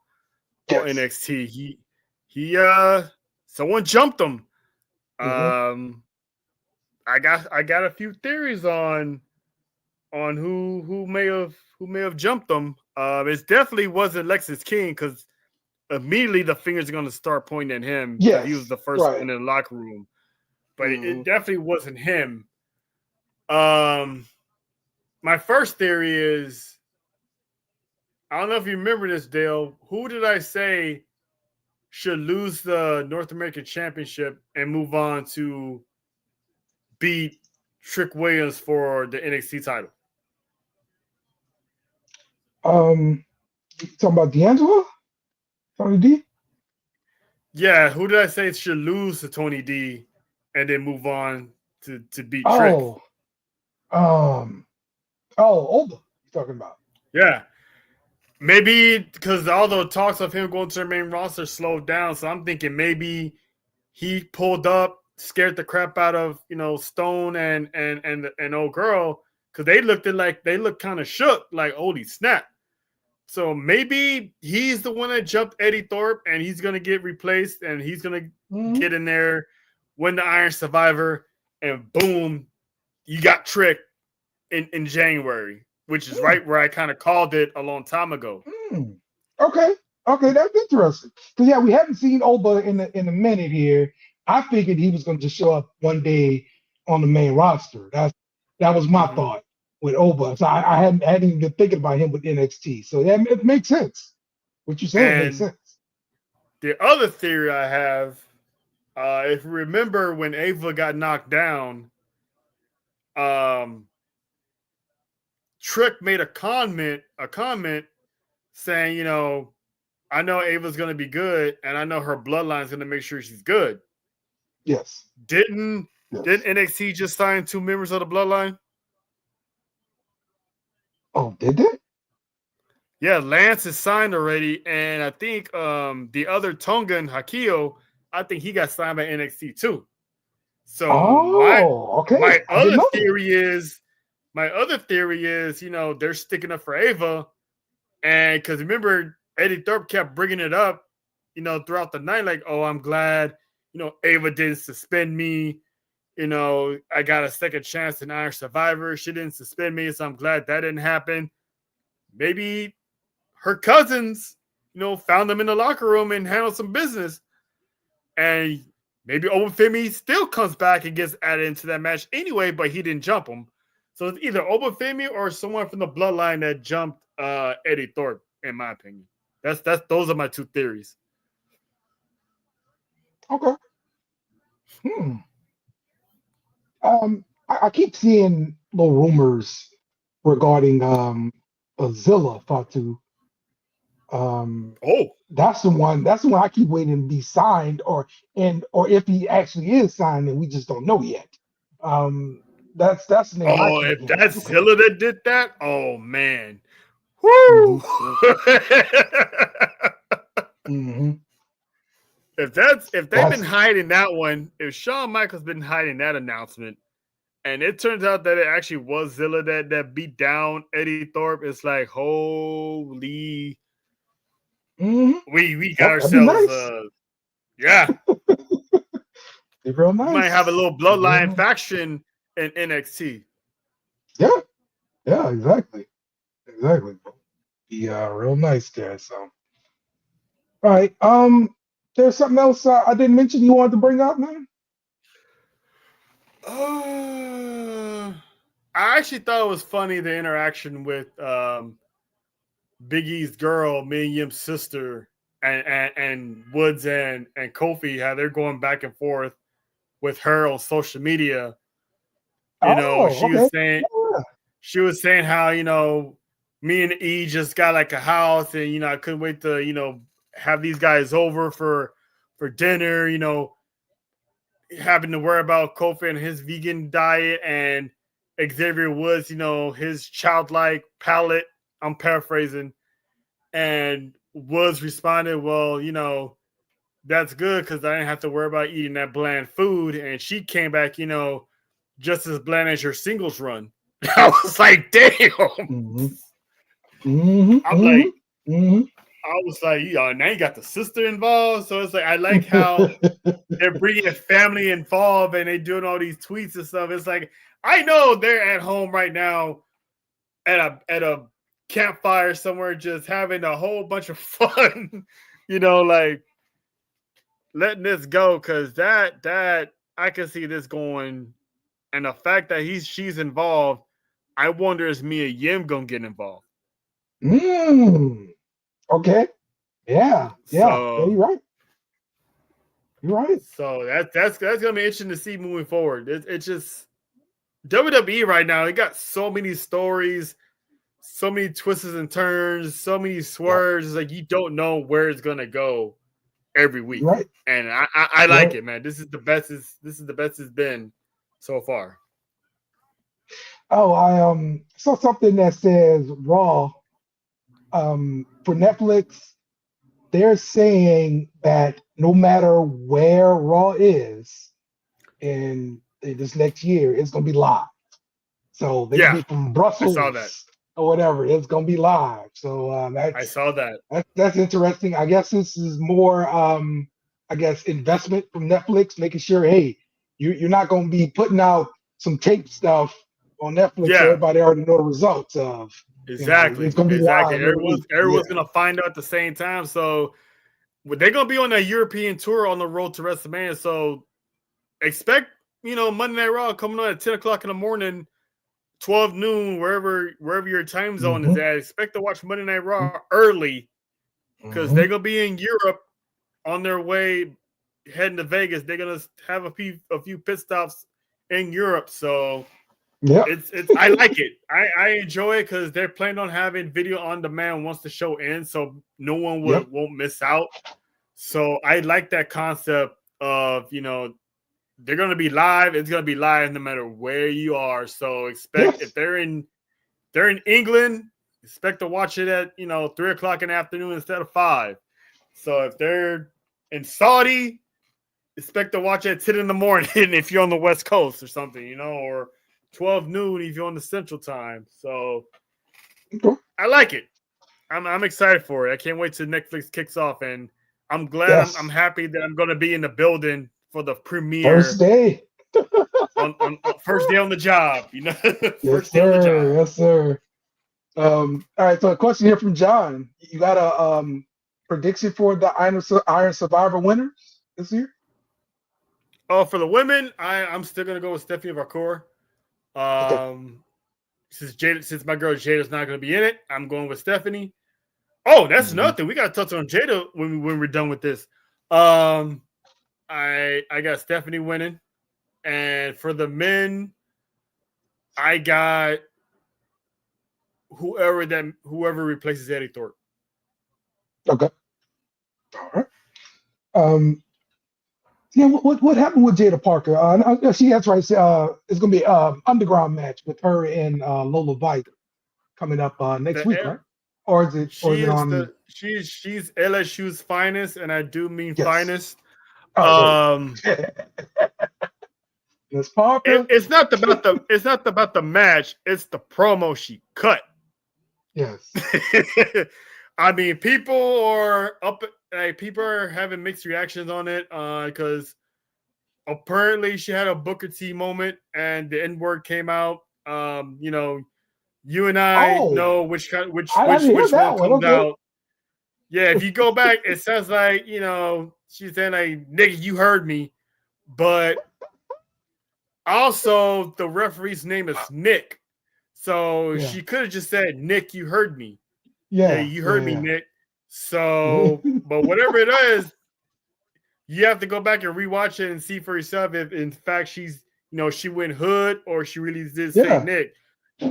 on NXT, he someone jumped him. I got a few theories on who may have jumped him. It definitely wasn't Lexis King, because immediately the fingers are going to start pointing at him. Yes, he was the first one in the locker room. But it definitely wasn't him. My first theory is, I don't know if you remember this, Dale. Who did I say should lose the North American Championship and move on to beat Trick Williams for the NXT title? Talking about D'Angelo? Tony D? Yeah, who did I say should lose to Tony D and then move on to beat Trick? Oba you're talking about. Yeah. Maybe because all the talks of him going to the main roster slowed down, so I'm thinking maybe he pulled up, scared the crap out of Stone and old girl, because they looked kind of shook, like holy snap. So maybe he's the one that jumped Eddie Thorpe, and he's gonna get replaced, and he's gonna get in there, win the Iron Survivor, and boom, you got Trick in January, which is right where I kind of called it a long time ago. Okay, that's interesting. Because we haven't seen Oba in a minute here. I figured he was going to just show up one day on the main roster. That was my thought with Oba. So I hadn't even been thinking about him with NXT. So yeah, it makes sense. What you're saying makes sense. The other theory I have, if you remember when Ava got knocked down, Trick made a comment saying, I know Ava's going to be good, and I know her bloodline's going to make sure she's good. Yes. Didn't NXT just sign 2 members of the bloodline? Oh, did they? Yeah, Lance is signed already, and I think the other Tongan, Hakio, I think he got signed by NXT too. So my other theory is, they're sticking up for Ava, and because remember Eddie Thorpe kept bringing it up, throughout the night, like, oh, I'm glad, Ava didn't suspend me. I got a second chance in Iron Survivor. She didn't suspend me, so I'm glad that didn't happen. Maybe her cousins, found them in the locker room and handled some business. And maybe Obafemi still comes back and gets added into that match anyway, but he didn't jump him. So it's either Obafemi or someone from the bloodline that jumped Eddie Thorpe, in my opinion. Those are my 2 theories. Okay. I keep seeing little rumors regarding Zilla Fatu. Oh, That's the one. That's the one I keep waiting to be signed, or if he actually is signed, and we just don't know yet. That's the name I keep if looking at. that's Okay. Zilla that did that, oh man, Mm-hmm. woo! Mm-hmm. If they've been hiding that one, if Shawn Michaels been hiding that announcement, and it turns out that it actually was Zilla that beat down Eddie Thorpe, it's like holy, Mm-hmm. we got Yep, that'd be ourselves nice. yeah. Be real We nice. might have a little Be real bloodline nice. faction in NXT. Yeah. Yeah. Exactly. Exactly. Be real nice there. So, all right. There's something else I didn't mention you wanted to bring up, man. I actually thought it was funny the interaction with Big E's girl, Mia Yim's sister, and Woods and Kofi, how they're going back and forth with her on social media. You know, Oh, okay. Yeah. she was saying how, you know, me and E just got like a house, and you know, I couldn't wait to, you know, have these guys over for dinner, you know, having to worry about Kofi and his vegan diet, and Xavier Woods, you know, his childlike palate. I'm paraphrasing. And Woods responded, well, you know, that's good because I didn't have to worry about eating that bland food. And she came back, you know, just as bland as your singles run. I was like, damn. Mm-hmm. Mm-hmm. I'm like, Mm-hmm. I was like, yeah, now you got the sister involved. So it's like, I like how they're bringing family involved and they doing all these tweets and stuff. It's like, I know they're at home right now at a campfire somewhere, just having a whole bunch of fun, you know, like letting this go, because that I can see this going, and the fact that she's involved, I wonder is Mia Yim gonna get involved. Okay. Yeah. Yeah. Yeah. So You're right. You're right. so that's gonna be interesting to see moving forward. It's just WWE right now. It got so many stories, so many twists and turns, so many swerves. It's like you don't know where it's gonna go every week. You're right. And I like Right. it, man. This is the best it's been so far. Oh, I saw something that says Raw. For Netflix, they're saying that no matter where Raw is in this next year, it's gonna be live. So they could Yeah, be from I Brussels saw that. or whatever. It's gonna be live. So I saw that. that's interesting. I guess this is more I guess investment from Netflix, making sure, hey, you're not gonna be putting out some tape stuff on Netflix so Yeah, everybody already know the results of. exactly. It's gonna be Exactly. live every week. Everyone's gonna find out at the same time. So they're gonna be on that European tour on the road to WrestleMania. So expect, you know, Monday Night Raw coming on at 10 o'clock in the morning, 12 noon, wherever your time zone is at. Expect to watch Monday Night Raw early, because they're gonna be in Europe on their way heading to Vegas. They're gonna have a few pit stops in Europe. So Yeah. it's I like it. I enjoy it because they're planning on having video on demand once the show ends, so no one won't miss out. So I like that concept of, you know, they're gonna be live. It's gonna be live no matter where you are. So expect if they're in England, expect to watch it at, you know, 3 o'clock in the afternoon instead of 5. So if they're in Saudi, expect to watch it at 10 in the morning if you're on the West Coast or something, you know, or 12 noon if you're on the Central Time. So I like it. I'm excited for it. I can't wait till Netflix kicks off, and I'm glad I'm happy that I'm going to be in the building for the premiere. First day. on first day on the job, you know. Yes, First day on the job. sir. Yes, sir. All right. So a question here from John. You got a prediction for the Iron Survivor winners this year? Oh, for the women, I'm still gonna go with Stephanie Vacour. Since my girl Jada's not gonna be in it, I'm going with Stephanie. Oh, that's another thing. We gotta touch on Jada when we're done with this. I got Stephanie winning. And for the men, I got whoever replaces Eddie Thorpe. Okay. All right. Yeah, what happened with Jada Parker? That's right. It's gonna be underground match with her and Lola Vice coming up next week, right? Or is it on? She's LSU's finest, and I do mean Yes. finest. Miss Parker. It's not about the match. It's the promo she cut. Yes. I mean, people are having mixed reactions on it because apparently she had a Booker T moment and the N word came out. You and I know which one comes out. Yeah, if you go back, it sounds like she's saying like, "Nigga, you heard me," but also the referee's name is Nick, so she could have just said, "Nick, you heard me." Yeah, you heard me, Nick. So, but whatever it is, you have to go back and rewatch it and see for yourself if, in fact, she's, she went hood or she really did say Nick.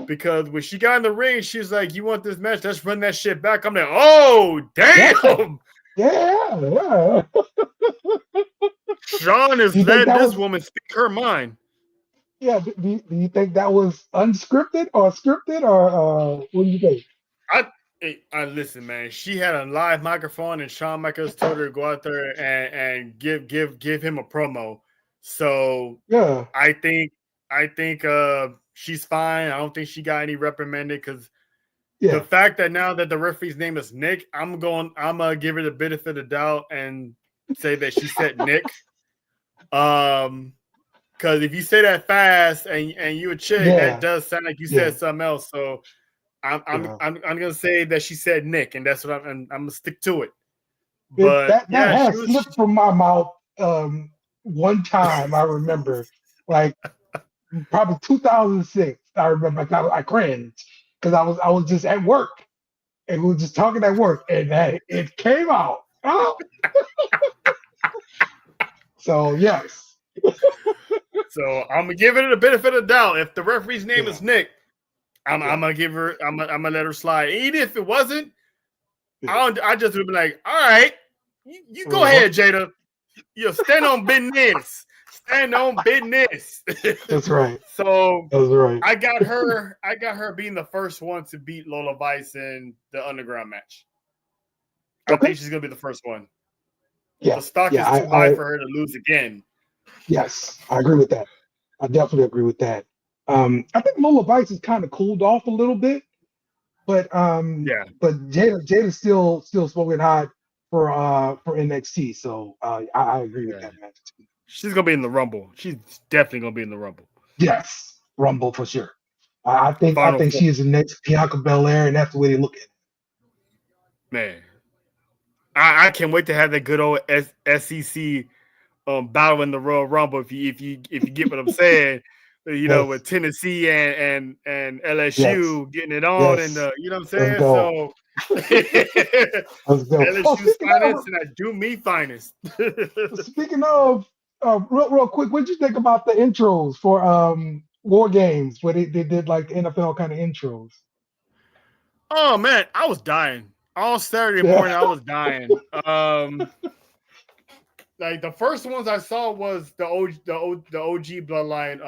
Because when she got in the ring, she was like, "You want this match? Let's run that shit back." I'm like, "Oh, damn!" Yeah. Sean has let this woman speak her mind. Yeah. Do you think that was unscripted or scripted, or what do you think? I listen, man. She had a live microphone, and Shawn Michaels told her to go out there and give him a promo. So yeah, I think she's fine. I don't think she got any reprimanded because the fact that now that the referee's name is Nick, I'm gonna give her the benefit of the doubt and say that she said Nick. Because if you say that fast and you a chick, that does sound like you said something else. So I'm gonna say that she said Nick, and that's what I'm gonna stick to it. But that has slipped from my mouth one time. I remember, like probably 2006. I remember I cringed because I was just at work and we were just talking at work, and it came out. Oh. So yes. So I'm gonna give it the benefit of the doubt. If the referee's name is Nick, I'm gonna give her. I'm gonna let her slide. Even if it wasn't, I just would be like, "All right, you go ahead, Jada. You stand on business. Stand on business." That's right. So that's right. I got her being the first one to beat Lola Vice in the underground match. I think she's gonna be the first one. Yeah. The stock is too high for her to lose again. Yes, I agree with that. I definitely agree with that. I think Lola Vice has kind of cooled off a little bit, but but Jada's still smoking hot for NXT. So I agree with that match too. She's gonna be in the Rumble. She's definitely gonna be in the Rumble. Yes, Rumble for sure. I think she is the next Bianca Belair, and that's the way they look at it. Man, I can't wait to have that good old SEC battle in the Royal Rumble. If you get what I'm saying, with Tennessee and LSU getting it on, and you know what I'm saying. So let's go. LSU's finest, and I do mean finest. Speaking of, real quick, what did you think about the intros for War Games, where they did like NFL kind of intros? Oh man, I was dying all Saturday morning. I was dying. Like the first ones I saw was the OG Bloodline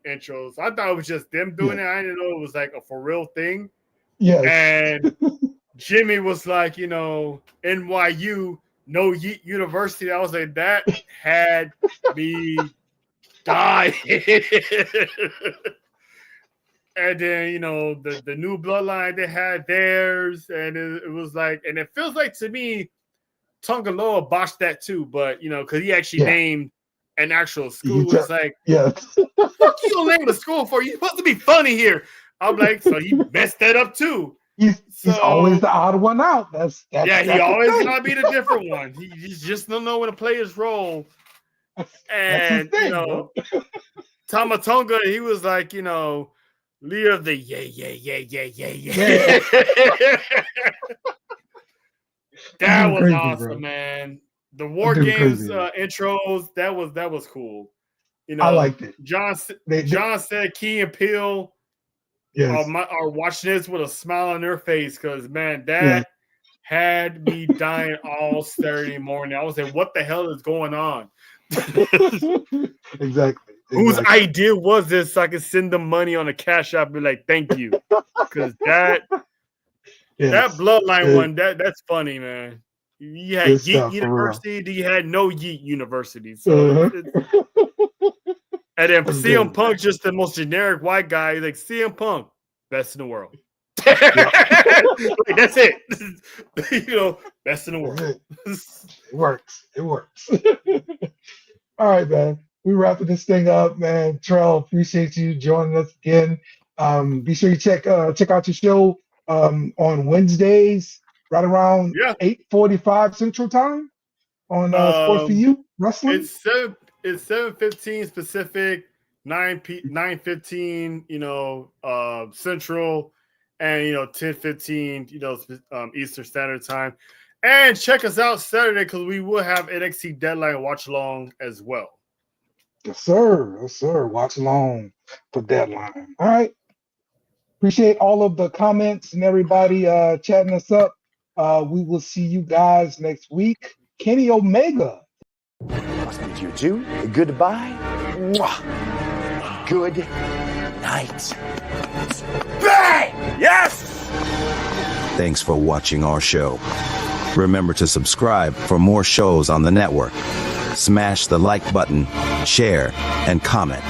intros. I thought it was just them doing it. I didn't know it was like a for real thing. Yes. And Jimmy was like, NYU, no Yeet University. I was like, that had me dying. And then, the new Bloodline, they had theirs. And it was like, and it feels like to me, Tongaloa botched that too, but because he actually named an actual school. It's like, fuck you don't name a school for? You're supposed to be funny here. I'm like, so he messed that up too. He's always the odd one out. He always gotta be the different one. He just don't know when to play his role. And Tamatonga, he was like, leader of the yeah. That was awesome, bro. Man. The War Games intros, that was cool. You know, I liked it. John said Key and Peele are watching this with a smile on their face because, man, that had me dying all Saturday morning. I was like, what the hell is going on? Exactly. Whose idea was this so I could send them money on a Cash App and be like, thank you? Because that Bloodline one, that's funny, man. You had Yeet University, you had no Yeet University. So and then CM Punk, just the most generic white guy, like CM Punk, best in the world. Like, that's it. You know, best in the world. It works. All right, man. We wrapping this thing up, man. Trell, appreciate you joining us again. Be sure you check out your show on Wednesdays, right around 8:45 Central Time on Sport for You Wrestling. It's 7:15 Pacific, 9:15, Central, and 10:15, Eastern Standard Time. And check us out Saturday because we will have NXT Deadline watch along as well. Yes, sir. Watch along for Deadline. All right. Appreciate all of the comments and everybody chatting us up. We will see you guys next week. Kenny Omega. Must be you too. Goodbye. Mwah. Good night. Bang! Yes! Thanks for watching our show. Remember to subscribe for more shows on the network. Smash the like button, share, and comment.